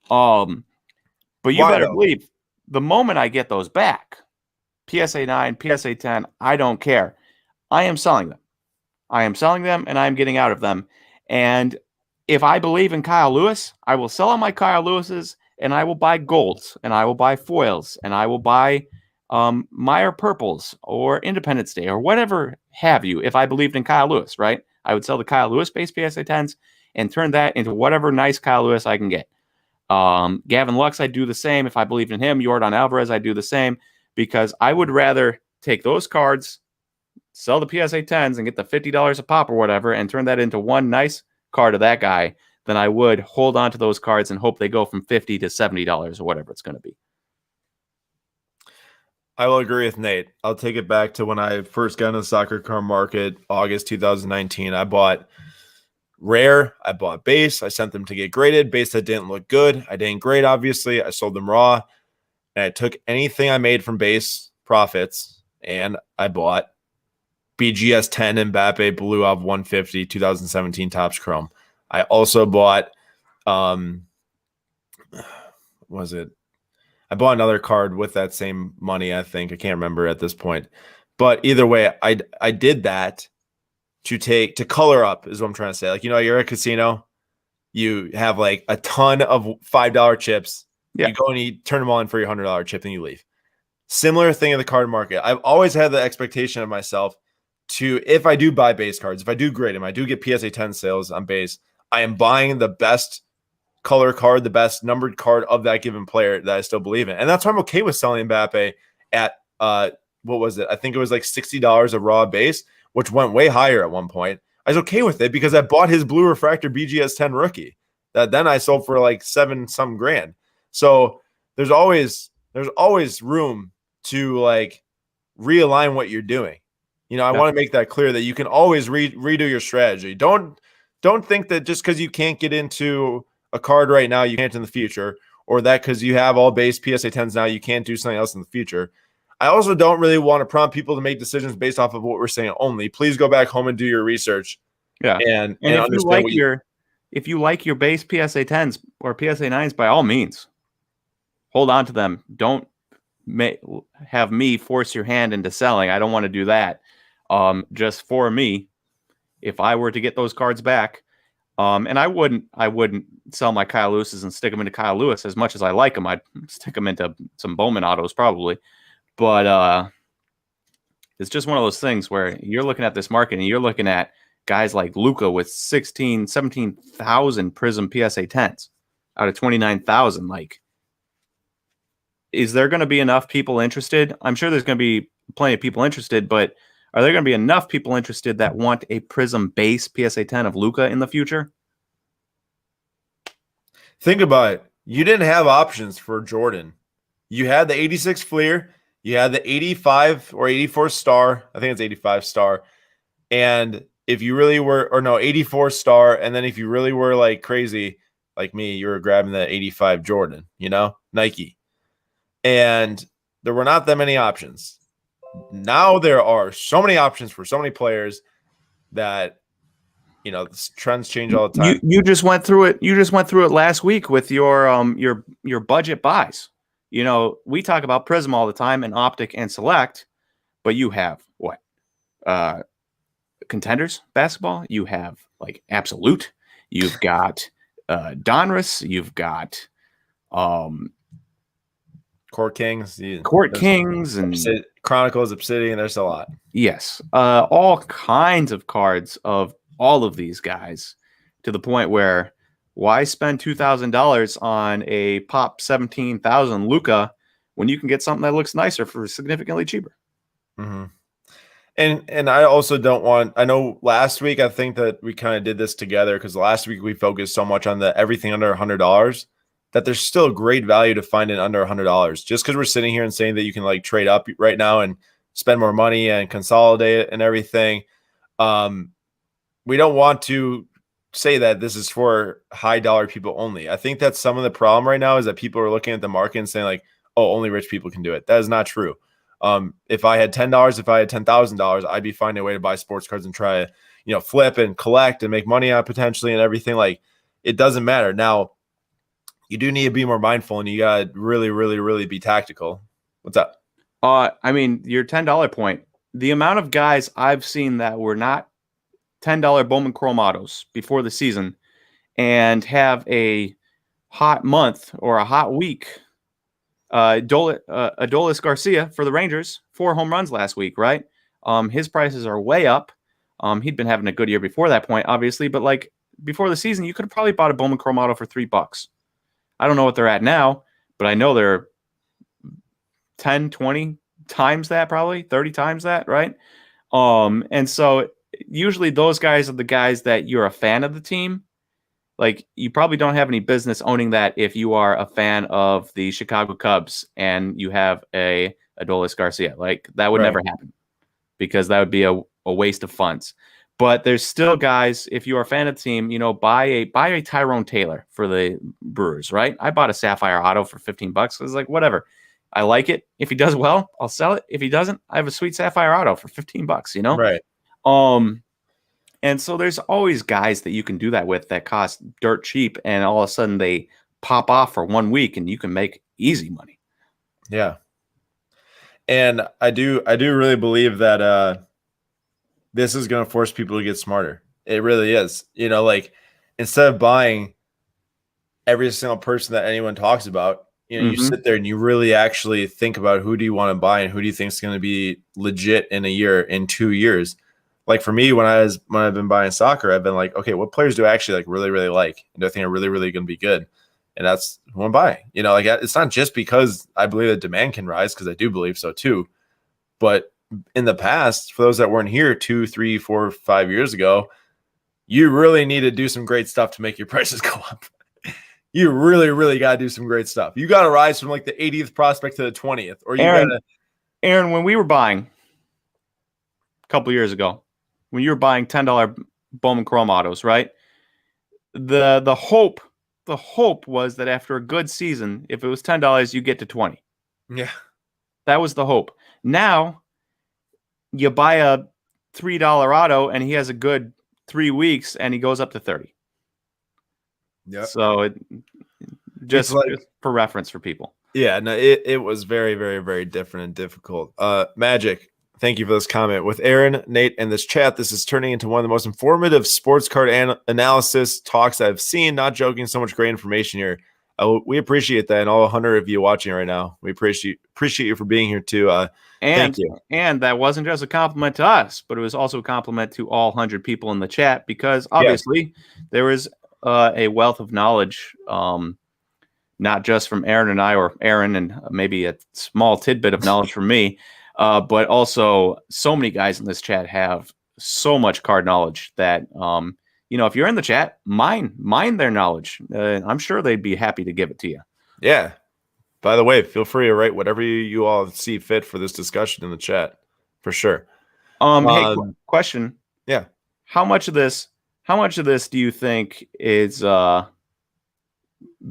But you better believe the moment I get those back, PSA 9, PSA 10, I don't care. I am selling them. And I am getting out of them. And if I believe in Kyle Lewis, I will sell all my Kyle Lewis's, and I will buy golds, and I will buy foils, and I will buy Meyer purples or Independence Day or whatever have you. If I believed in Kyle Lewis, right? I would sell the Kyle Lewis base PSA 10s and turn that into whatever nice Kyle Lewis I can get. Gavin Lux, I do the same. If I believed in him, Jordan Alvarez, I do the same, because I would rather take those cards, sell the PSA 10s and get the $50 a pop or whatever and turn that into one nice card of that guy than I would hold on to those cards and hope they go from $50 to $70 or whatever it's going to be. I will agree with Nate. I'll take it back to when I first got into the soccer card market, August 2019. I bought rare. I bought base. I sent them to get graded. Base that didn't look good. I didn't grade, obviously. I sold them raw. And I took anything I made from base profits, and I bought BGS 10 Mbappe Blue of 150 2017 Topps Chrome. I also bought I bought another card with that same money, I think. I can't remember at this point. But either way, I did that to color up is what I'm trying to say. Like, you're at a casino, you have like a ton of $5 chips. Yeah. You go and you turn them all in for your $100 chip and you leave. Similar thing in the card market. I've always had the expectation of myself to, if I do buy base cards, if I do grade them, I do get PSA 10 sales on base, I am buying the best color card, the best numbered card of that given player that I still believe in. And that's why I'm okay with selling Mbappe at, what was it? I think it was like $60 a raw base, which went way higher at one point. I was okay with it because I bought his blue refractor BGS 10 rookie that then I sold for like 7 some grand. So there's always room to like realign what you're doing. I want to make that clear that you can always redo your strategy. Don't think that just because you can't get into a card right now, you can't in the future, or that because you have all base PSA 10s now, you can't do something else in the future. I also don't really want to prompt people to make decisions based off of what we're saying only. Please go back home and do your research. Yeah. And if you like if you like your base PSA 10s or PSA 9s, by all means, hold on to them. Don't have me force your hand into selling. I don't want to do that. Just for me, if I were to get those cards back, and I wouldn't sell my Kyle Lewis's and stick them into Kyle Lewis as much as I like them. I'd stick them into some Bowman autos probably. But it's just one of those things where you're looking at this market and you're looking at guys like Luka with 17,000 Prism PSA 10s out of 29,000. Like, is there going to be enough people interested? I'm sure there's going to be plenty of people interested, but are there going to be enough people interested that want a Prism base PSA 10 of Luka in the future? Think about it. You didn't have options for Jordan. You had the 86 Fleer. You had the 85 or 84 star. I think it's 85 star. And if you really were, or no, 84 star. And then if you really were like crazy, like me, you were grabbing the 85 Jordan, Nike. And there were not that many options. Now there are so many options for so many players that, trends change all the time. You just went through it. You just went through it last week with your budget buys. We talk about Prism all the time and Optic and Select, but you have what? Contenders basketball. You have like Absolute. You've got Donruss. You've got Court Kings. And Chronicles, Obsidian. There's a lot. Yes. All kinds of cards of all of these guys, to the point where why spend $2,000 on a pop 17,000 Luka when you can get something that looks nicer for significantly cheaper? Mm-hmm. And I also don't want, I know last week, I think that we kind of did this together because last week we focused so much on the everything under $100 that there's still great value to find it under $100. Just because we're sitting here and saying that you can like trade up right now and spend more money and consolidate it and everything. We don't want to say that this is for high dollar people only. I think that's some of the problem right now is that people are looking at the market and saying like, oh, only rich people can do it. That is not true. If I had $10, if I had $10,000, I'd be finding a way to buy sports cards and try to, flip and collect and make money on it potentially and everything. Like, it doesn't matter. Now, you do need to be more mindful and you got to really, really, really be tactical. What's up? I mean, your $10 point, the amount of guys I've seen that were not $10 Bowman Chrome autos before the season and have hot month or a hot week. Adolis Garcia for the Rangers, 4 home runs last week, right? His prices are way up. He'd been having a good year before that point, obviously, but like before the season, you could have probably bought a Bowman Chrome auto for $3. I don't know what they're at now, but I know they're 10, 20 times that, probably 30 times that, right? And so usually those guys are the guys that you're a fan of the team. Like, you probably don't have any business owning that if you are a fan of the Chicago Cubs and you have a Adolis Garcia. Like, that would never happen because that would be a waste of funds. But there's still guys, if you are a fan of the team, buy a Tyrone Taylor for the Brewers, right? I bought a Sapphire Auto for $15. I was like, whatever. I like it. If he does well, I'll sell it. If he doesn't, I have a sweet Sapphire Auto for $15, Right. And so there's always guys that you can do that with that cost dirt cheap, and all of a sudden they pop off for 1 week and you can make easy money. Yeah. And I do really believe that this is going to force people to get smarter. It really is. Like instead of buying every single person that anyone talks about, you sit there and you really actually think about who do you want to buy and who do you think is going to be legit in a year, in 2 years. Like for me, when I've been buying soccer, I've been like, okay, what players do I actually like really, really like? And I think are really, really going to be good. And that's who I'm buying. Like it's not just because I believe that demand can rise, because I do believe so too. But in the past, for those that weren't here 2, 3, 4, 5 years ago, you really need to do some great stuff to make your prices go up. You really, really got to do some great stuff. You got to rise from like the 80th prospect to the 20th, or you got to. Aaron, when we were buying a couple years ago, when you were buying $10 Bowman Chrome autos, right? The hope was that after a good season, if it was $10, you get to 20. Yeah, that was the hope. Now you buy a $3 auto and he has a good 3 weeks and he goes up to 30. Yeah. So just for reference for people. Yeah, no, it was very, very, very different and difficult. Magic, thank you for this comment. With Aaron, Nate, and this chat, this is turning into one of the most informative sports card analysis talks I've seen. Not joking, so much great information here. We appreciate that, and all 100 of you watching right now. We appreciate you for being here too. Thank you. And that wasn't just a compliment to us, but it was also a compliment to all 100 people in the chat, because obviously there was a wealth of knowledge, not just from Aaron and I, or Aaron and maybe a small tidbit of knowledge from me, but also so many guys in this chat have so much card knowledge that, if you're in the chat, mine their knowledge. I'm sure they'd be happy to give it to you. Yeah. By the way, feel free to write whatever you all see fit for this discussion in the chat, for sure. Hey, question. Yeah. How much of this do you think is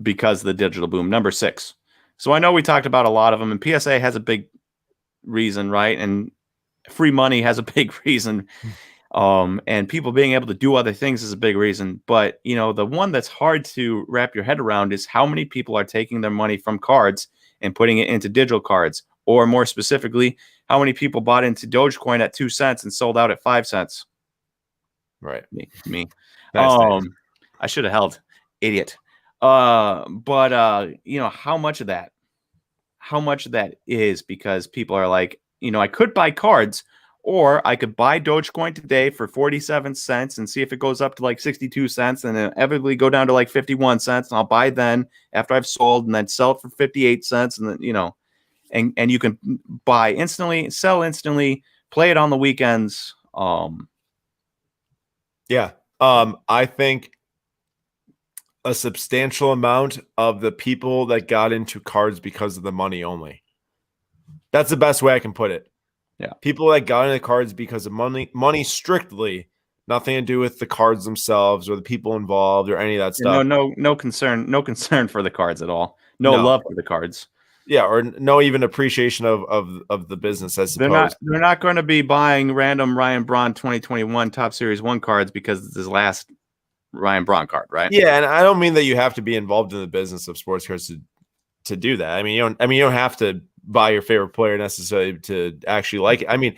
because of the digital boom? Number 6. So I know we talked about a lot of them, and PSA has a big reason, right? And free money has a big reason. And people being able to do other things is a big reason. But, the one that's hard to wrap your head around is how many people are taking their money from cards and putting it into digital cards. Or more specifically, how many people bought into Dogecoin at 2 cents and sold out at 5 cents? Right. Me. Nice. I should have held. Idiot. But how much of that is because people are like, I could buy cards, or I could buy Dogecoin today for 47 cents and see if it goes up to like 62 cents and then inevitably go down to like 51 cents. And I'll buy then after I've sold, and then sell it for 58 cents. And then, and you can buy instantly, sell instantly, play it on the weekends. Yeah. I think a substantial amount of the people that got into cards because of the money only. That's the best way I can put it. Yeah. People that got into cards because of money strictly, nothing to do with the cards themselves or the people involved or any of that stuff. No concern for the cards at all. No love for the cards. Yeah, or no even appreciation of the business, I suppose. They're not going to be buying random Ryan Braun 2021 Top Series 1 cards because it's his last Ryan Braun card, right? Yeah, and I don't mean that you have to be involved in the business of sports cards to do that. I mean, you don't have to buy your favorite player necessarily to actually like it. I mean,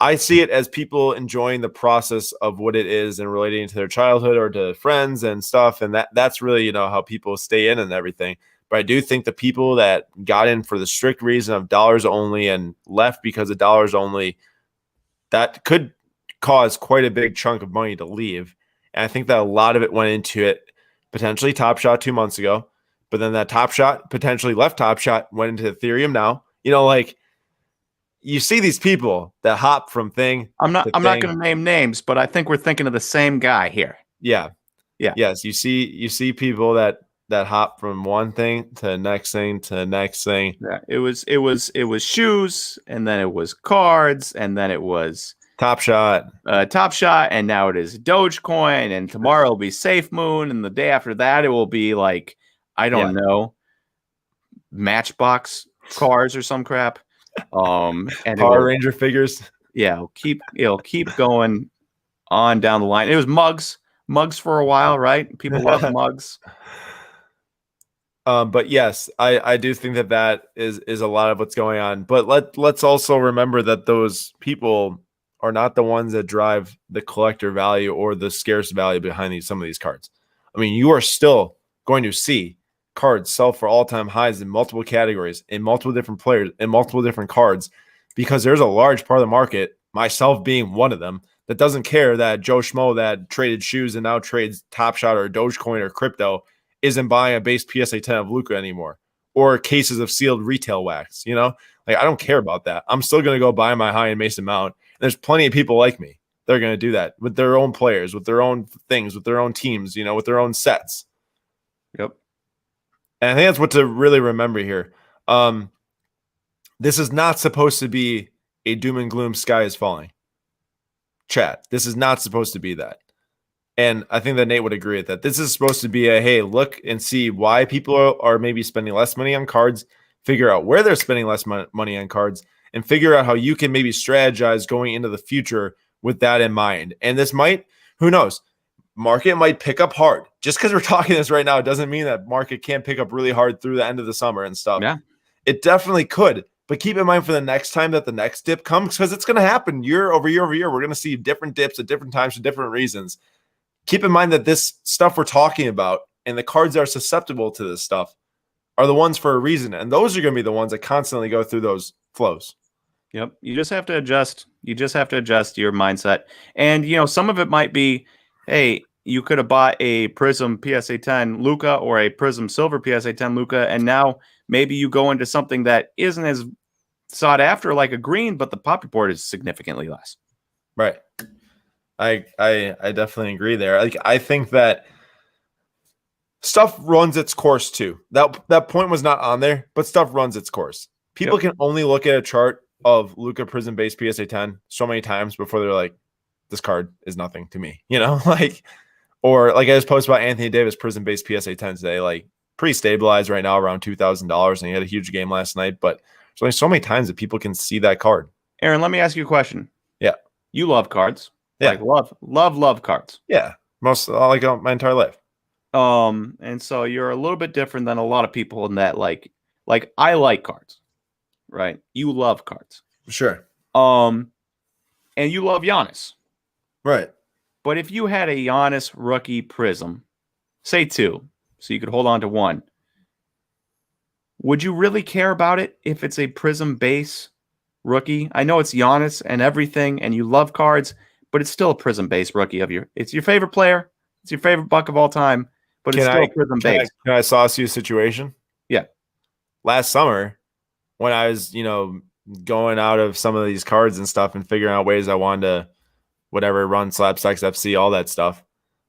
I see it as people enjoying the process of what it is and relating to their childhood or to friends and stuff, and that's really how people stay in and everything. But I do think the people that got in for the strict reason of dollars only and left because of dollars only, that could cause quite a big chunk of money to leave. And I think that a lot of it went into it, potentially Top Shot 2 months ago, but then that Top Shot potentially left Top Shot, went into Ethereum now. You see these people that hop from thing. I'm not going to name names, but I think we're thinking of the same guy here. Yeah. Yeah. Yes. You see people that hop from one thing to the next thing to the next thing. Yeah. It was shoes, and then it was cards, and then it was Top Shot, and now it is Dogecoin, and tomorrow will be Safe Moon, and the day after that it will be like, I don't know, Matchbox cars or some crap. And Power Ranger figures. Yeah, it'll keep going on down the line. It was mugs for a while, right? People love mugs. But yes, I do think that is a lot of what's going on. But let's also remember that those people are not the ones that drive the collector value or the scarce value behind some of these cards. I mean, you are still going to see cards sell for all-time highs in multiple categories, in multiple different players, in multiple different cards, because there's a large part of the market, myself being one of them, that doesn't care that Joe Schmo that traded shoes and now trades Top Shot or Dogecoin or crypto isn't buying a base PSA 10 of Luka anymore, or cases of sealed retail wax. Like, I don't care about that. I'm still going to go buy my high-end Mason Mount. And there's plenty of people like me. They're going to do that with their own players, with their own things, with their own teams, with their own sets. Yep. And I think that's what to really remember here. This is not supposed to be a doom and gloom sky is falling. Chat. This is not supposed to be that. And I think that Nate would agree with that. This is supposed to be a, hey, look and see why people are maybe spending less money on cards, figure out where they're spending less money on cards, and figure out how you can maybe strategize going into the future with that in mind. And this might, who knows, market might pick up hard. Just because we're talking this right now, it doesn't mean that market can't pick up really hard through the end of the summer and stuff. Yeah. It definitely could. But keep in mind for the next time that the next dip comes, because it's going to happen year over year over year. We're going to see different dips at different times for different reasons. Keep in mind that this stuff we're talking about and the cards that are susceptible to this stuff are the ones for a reason. And those are going to be the ones that constantly go through those flows. Yep. You just have to adjust. You just have to adjust your mindset. And, some of it might be, hey, you could have bought a Prism PSA 10 Luka or a Prism Silver PSA 10 Luka, and now maybe you go into something that isn't as sought after like a green, but the pop report is significantly less. Right. I definitely agree there. Like, I think that stuff runs its course too. That point was not on there, but stuff runs its course. People can only look at a chart of Luka Prism base PSA 10 so many times before they're like, this card is nothing to me, or like I just posted about Anthony Davis Prism base PSA 10 today, like pretty stabilized right now around $2,000, and he had a huge game last night, but there's only so many times that people can see that card. Aaron, let me ask you a question. Yeah. You love cards. Yeah. Like love cards. Yeah. Like my entire life. And so you're a little bit different than a lot of people in that, like I like cards, right? You love cards. Sure. And you love Giannis. Right. But if you had a Giannis rookie Prism, say 2, so you could hold on to 1, would you really care about it if it's a Prism base rookie? I know it's Giannis and everything, and you love cards, but it's still a Prism base rookie it's your favorite player. It's your favorite buck of all time, but it's still a Prism base. Can I sauce you a situation? Yeah. Last summer, when I was, going out of some of these cards and stuff and figuring out ways I wanted to, run SlabStox FC, all that stuff,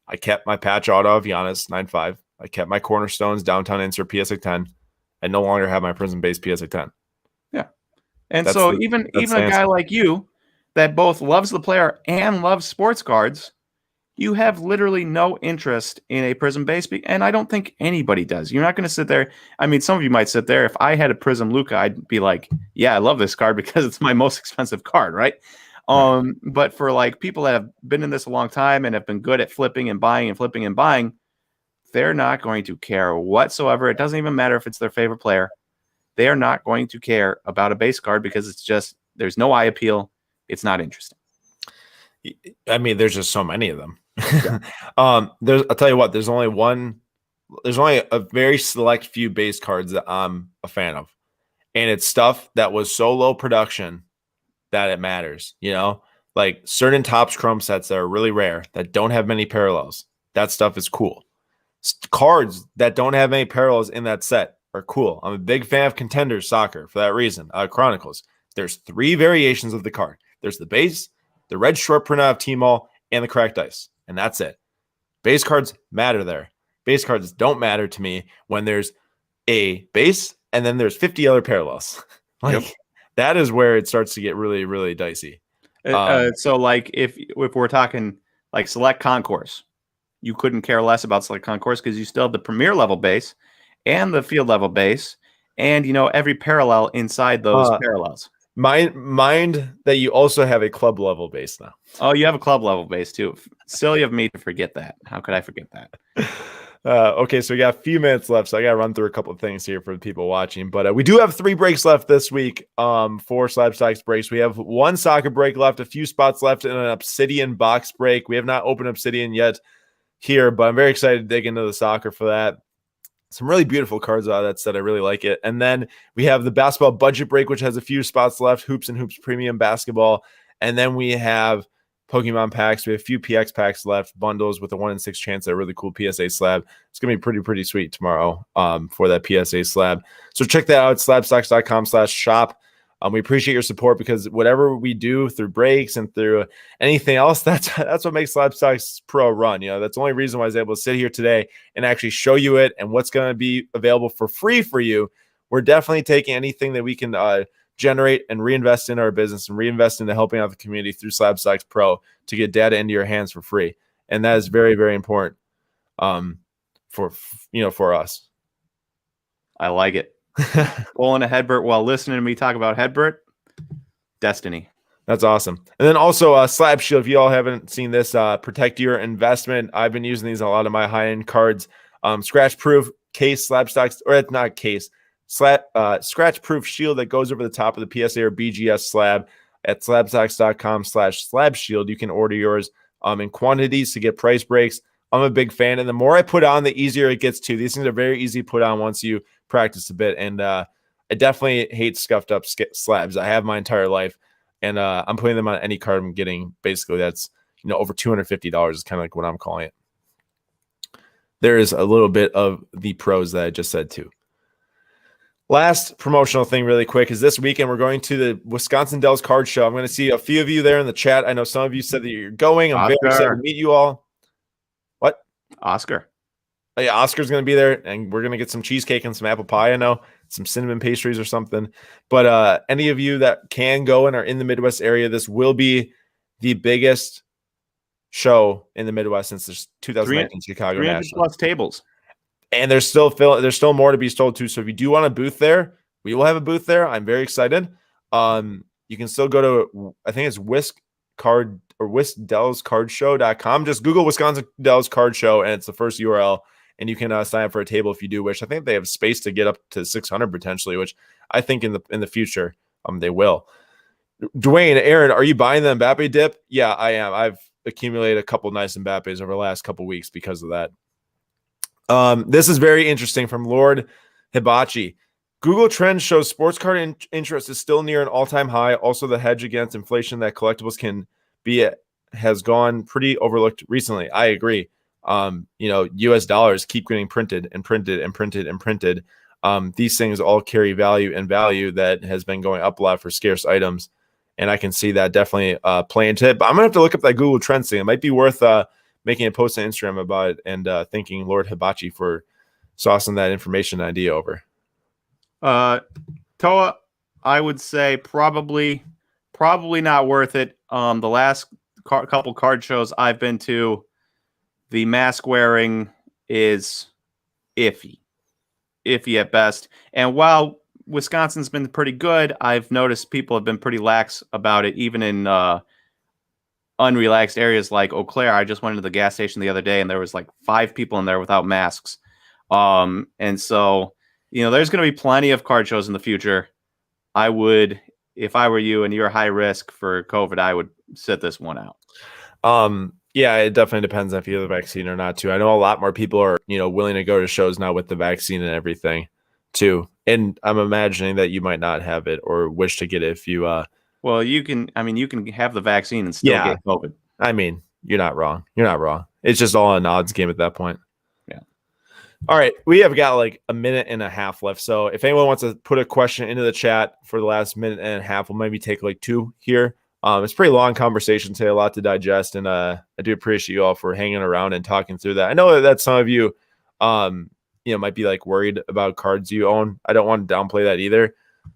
I kept my patch auto of Giannis 9.5. I kept my cornerstones downtown insert PSA 10. I no longer have my Prism base PSA 10. Yeah. And so even a guy like you that both loves the player and loves sports cards, you have literally no interest in a Prism base, and I don't think anybody does. You're not going to sit there. I mean, some of you might sit there. If I had a Prism Luka, I'd be like, yeah, I love this card because it's my most expensive card, right? But for like people that have been in this a long time and have been good at flipping and buying and flipping and buying, they're not going to care whatsoever. It doesn't even matter if it's their favorite player. They are not going to care about a base card because it's just, there's no eye appeal. It's not interesting. I mean, there's just so many of them. I'll tell you what, there's only a very select few base cards that I'm a fan of. And it's stuff that was so low production that it matters, like certain Topps Chrome sets that are really rare that don't have many parallels. That stuff is cool. Cards that don't have any parallels in that set are cool. I'm a big fan of Contenders Soccer for that reason. Chronicles. There's 3 variations of the card. There's the base, the red short print out of Tebow, and the cracked ice. And that's it. Base cards matter there. Base cards don't matter to me when there's a base and then there's 50 other parallels. That is where it starts to get really, really dicey. So like if we're talking like select concourse, you couldn't care less about select concourse because you still have the premier level base and the field level base and, every parallel inside those parallels. Mind that you also have a club level base now. Oh, you have a club level base too. Silly of me to forget that. How could I forget that? Okay, so we got a few minutes left, so I got to run through a couple of things here for the people watching. But we do have 3 breaks left this week for SlabStox breaks. We have 1 soccer break left, a few spots left in an Obsidian box break. We have not opened Obsidian yet here, but I'm very excited to dig into the soccer for that. Some really beautiful cards out of that set. I really like it. And then we have the basketball budget break, which has a few spots left, Hoops and Hoops Premium Basketball. And then we have Pokemon packs. We have a few PX packs left, bundles with a 1 in 6 chance at a really cool PSA slab. It's going to be pretty sweet tomorrow for that PSA slab. So check that out, slabstox.com/shop. We appreciate your support because whatever we do through breaks and through anything else, that's what makes SlabStox Pro run. That's the only reason why I was able to sit here today and actually show you it and what's going to be available for free for you. We're definitely taking anything that we can generate and reinvest in our business and reinvest into helping out the community through SlabStox Pro to get data into your hands for free. And that is very, very important for us. I like it. Pulling a Hedbert while listening to me talk about Hedbert, destiny. That's awesome. And then also Slab Shield. If you all haven't seen this, protect your investment. I've been using these on a lot of my high-end cards. Scratch proof case SlabStox, or it's not case, scratch proof shield that goes over the top of the PSA or BGS slab at slabstox.com/slab shield. You can order yours in quantities to get price breaks. I'm a big fan. And the more I put on, the easier it gets too. These things are very easy to put on once you practice a bit. And I definitely hate scuffed up slabs. I have my entire life. And I'm putting them on any card I'm getting. Basically, that's over $250 is kind of like what I'm calling it. There is a little bit of the pros that I just said too. Last promotional thing really quick is this weekend we're going to the Wisconsin Dells Card Show. I'm going to see a few of you there in the chat. I know some of you said that you're going. I'm very excited to meet you all. What? Oscar. Oh, yeah, Oscar's going to be there, and we're going to get some cheesecake and some apple pie, I know, some cinnamon pastries or something. But any of you that can go and are in the Midwest area, this will be the biggest show in the Midwest since the 2019 Chicago 300 National. plus tables. And there's still more to be sold too. So if you do want a booth there, we will have a booth there. I'm very excited. You can still go to, I think it's WisDellsCardShow.com. Just Google Wisconsin Dells Card Show, and it's the first URL. And you can sign up for a table if you do wish. I think they have space to get up to 600 potentially, which I think in the future they will. Dwayne, Aaron, are you buying the Mbappe dip? Yeah, I am. I've accumulated a couple nice Mbappes over the last couple weeks because of that. This is very interesting from Lord Hibachi. Google Trends shows sports card interest is still near an all-time high. Also, the hedge against inflation that collectibles can be at has gone pretty overlooked recently. I agree. US dollars keep getting printed and printed and printed and printed. These things all carry value, and value that has been going up a lot for scarce items. And I can see that definitely playing into it. But I'm going to have to look up that Google Trends thing. It might be worth making a post on Instagram about it and thanking Lord Hibachi for saucing that information idea over. Toa, I would say probably not worth it. The last couple card shows I've been to, the mask wearing is iffy at best. And while Wisconsin's been pretty good, I've noticed people have been pretty lax about it, even in unrelaxed areas like Eau Claire. I just went into the gas station the other day and there was like 5 people in there without masks. And so, there's going to be plenty of card shows in the future. I would, if I were you and you're high risk for COVID, I would sit this one out. Yeah, it definitely depends if you have the vaccine or not too. I know a lot more people are, willing to go to shows now with the vaccine and everything too. And I'm imagining that you might not have it or wish to get it if you, well, you can have the vaccine and still get COVID. I mean, you're not wrong. It's just all an odds game at that point. Yeah. All right. We have got like a minute and a half left. So if anyone wants to put a question into the chat for the last minute and a half, we'll maybe take like 2 here. It's a pretty long conversation today, a lot to digest. And I do appreciate you all for hanging around and talking through that. I know that some of you, might be like worried about cards you own. I don't want to downplay that either.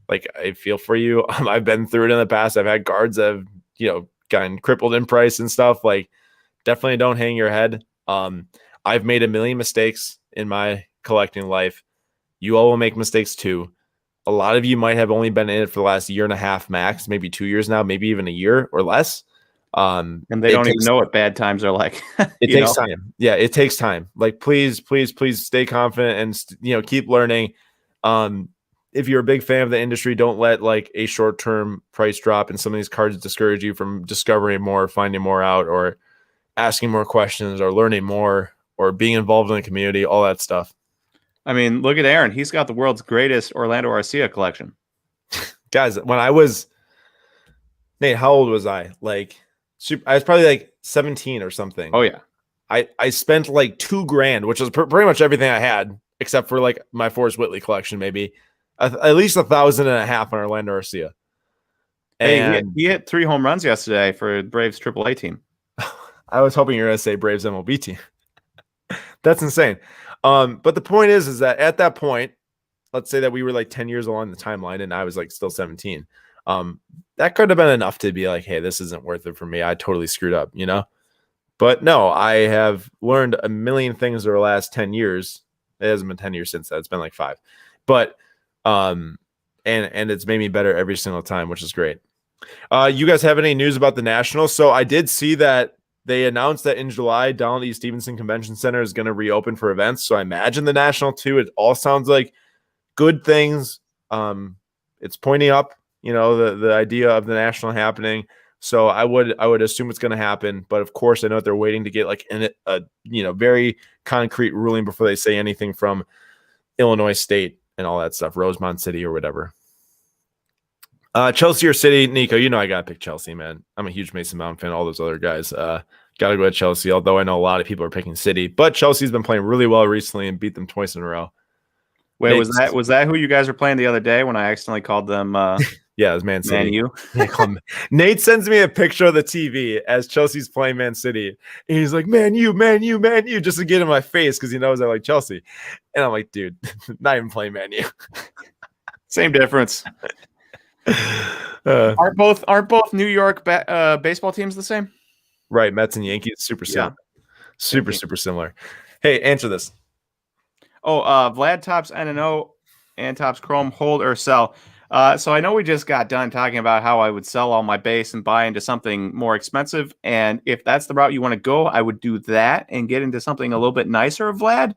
Like, I feel for you. I've been through it in the past. I've had cards that have, gotten crippled in price and stuff. Like, definitely don't hang your head. I've made a million mistakes in my collecting life. You all will make mistakes too. A lot of you might have only been in it for the last year and a half max, maybe 2 years now, maybe even a year or less. And they don't even know what bad times are like. It takes time. Yeah, it takes time. Like, please stay confident and keep learning. If you're a big fan of the industry, don't let like a short-term price drop in some of these cards discourage you from discovering more, finding more out, or asking more questions, or learning more, or being involved in the community, all that stuff. I mean, look at Aaron. He's got the world's greatest Orlando Arcia collection. Guys, when I was Nate, how old was I? Like, I was probably like 17 or something. Oh yeah. I spent like $2,000, which was pretty much everything I had, except for like my Forrest Whitley collection, maybe at least $1,500 on Orlando Arcia. And hey, he hit 3 home runs yesterday for Braves AAA team. I was hoping you were going to say Braves MLB team. That's insane. But the point is that at that point, let's say that we were like 10 years along the timeline and I was like still 17. That could have been enough to be like, hey, this isn't worth it for me. I totally screwed up, But no, I have learned a million things over the last 10 years. It hasn't been 10 years since that. It's been like 5. But and it's made me better every single time, which is great. You guys have any news about the National? So I did see that they announced that in July, Donald E. Stevenson Convention Center is going to reopen for events. So I imagine the National too. It all sounds like good things. It's pointing up, the idea of the National happening. So I would assume it's going to happen. But of course, I know that they're waiting to get like a very concrete ruling before they say anything from Illinois State and all that stuff, Rosemont City or whatever. Chelsea or City, Nico, I got to pick Chelsea, man. I'm a huge Mason Mount fan. All those other guys got to go with Chelsea, although I know a lot of people are picking City. But Chelsea's been playing really well recently and beat them twice in a row. Wait, was that who you guys were playing the other day when I accidentally called them? Yeah, it was Man City. Man U. Nate sends me a picture of the TV as Chelsea's playing Man City. And he's like, Man U, just to get in my face because he knows I like Chelsea. And I'm like, dude, not even playing Man U. Same difference. Aren't both New York baseball teams the same? Right, Mets and Yankees, super similar. Yeah. Super similar. Hey, answer this. Oh, Vlad tops NNO and tops Chrome, hold or sell. So I know we just got done talking about how I would sell all my base and buy into something more expensive. And if that's the route you want to go, I would do that and get into something a little bit nicer of Vlad.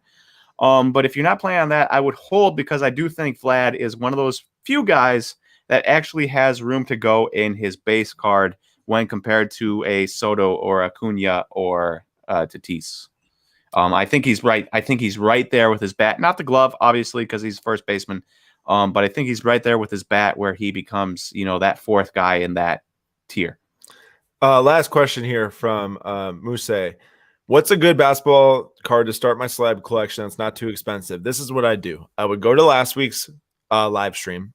But if you're not planning on that, I would hold because I do think Vlad is one of those few guys that actually has room to go in his base card when compared to a Soto or Acuna or Tatis. I think he's right. I think he's right there with his bat, not the glove, obviously, because he's first baseman. But I think he's right there with his bat where he becomes, that fourth guy in that tier. Last question here from Muse. What's a good basketball card to start my slab collection that's not too expensive? This is what I do. I would go to last week's live stream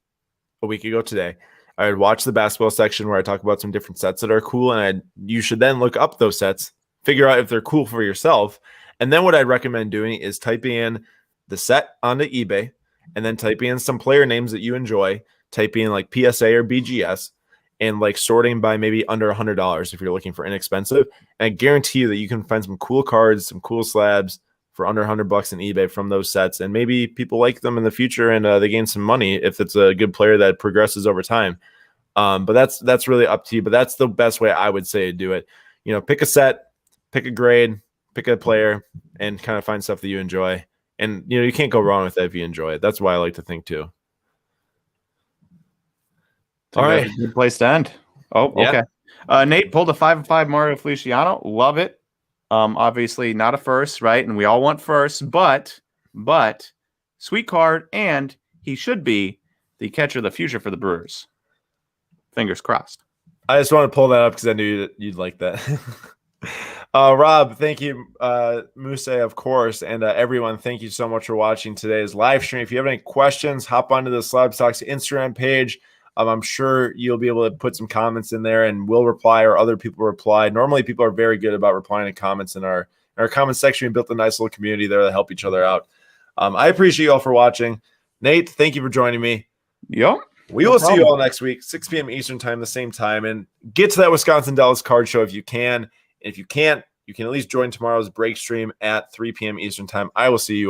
a week ago today. I would watch the basketball section where I talk about some different sets that are cool, and you should then look up those sets, figure out if they're cool for yourself. And then what I'd recommend doing is typing in the set onto eBay and then typing in some player names that you enjoy, typing in like PSA or BGS, and like sorting by maybe under $100 if you're looking for inexpensive. And I guarantee you that you can find some cool cards, some cool slabs for under $100 in eBay from those sets. And maybe people like them in the future and they gain some money if it's a good player that progresses over time. But that's really up to you. But that's the best way I would say to do it. Pick a set, pick a grade, pick a player, and kind of find stuff that you enjoy. And, you can't go wrong with that if you enjoy it. That's why I like to think too. All right. Good place to end. Oh, okay. Yeah. Nate pulled a 5-5 Mario Feliciano. Love it. Obviously not a first, right? And we all want first, but sweet card, and he should be the catcher of the future for the Brewers. Fingers crossed. I just want to pull that up because I knew you'd like that. Rob, thank you. Muse, of course. And everyone, thank you so much for watching today's live stream. If you have any questions, hop onto the SlabStox Instagram page. I'm sure you'll be able to put some comments in there and we'll reply or other people reply. Normally, people are very good about replying to comments in our comment section. We built a nice little community there to help each other out. I appreciate you all for watching. Nate, thank you for joining me. Yep. We will see you all next week, 6 p.m. Eastern time, the same time. And get to that Wisconsin-Dallas card show if you can. And if you can't, you can at least join tomorrow's break stream at 3 p.m. Eastern time. I will see you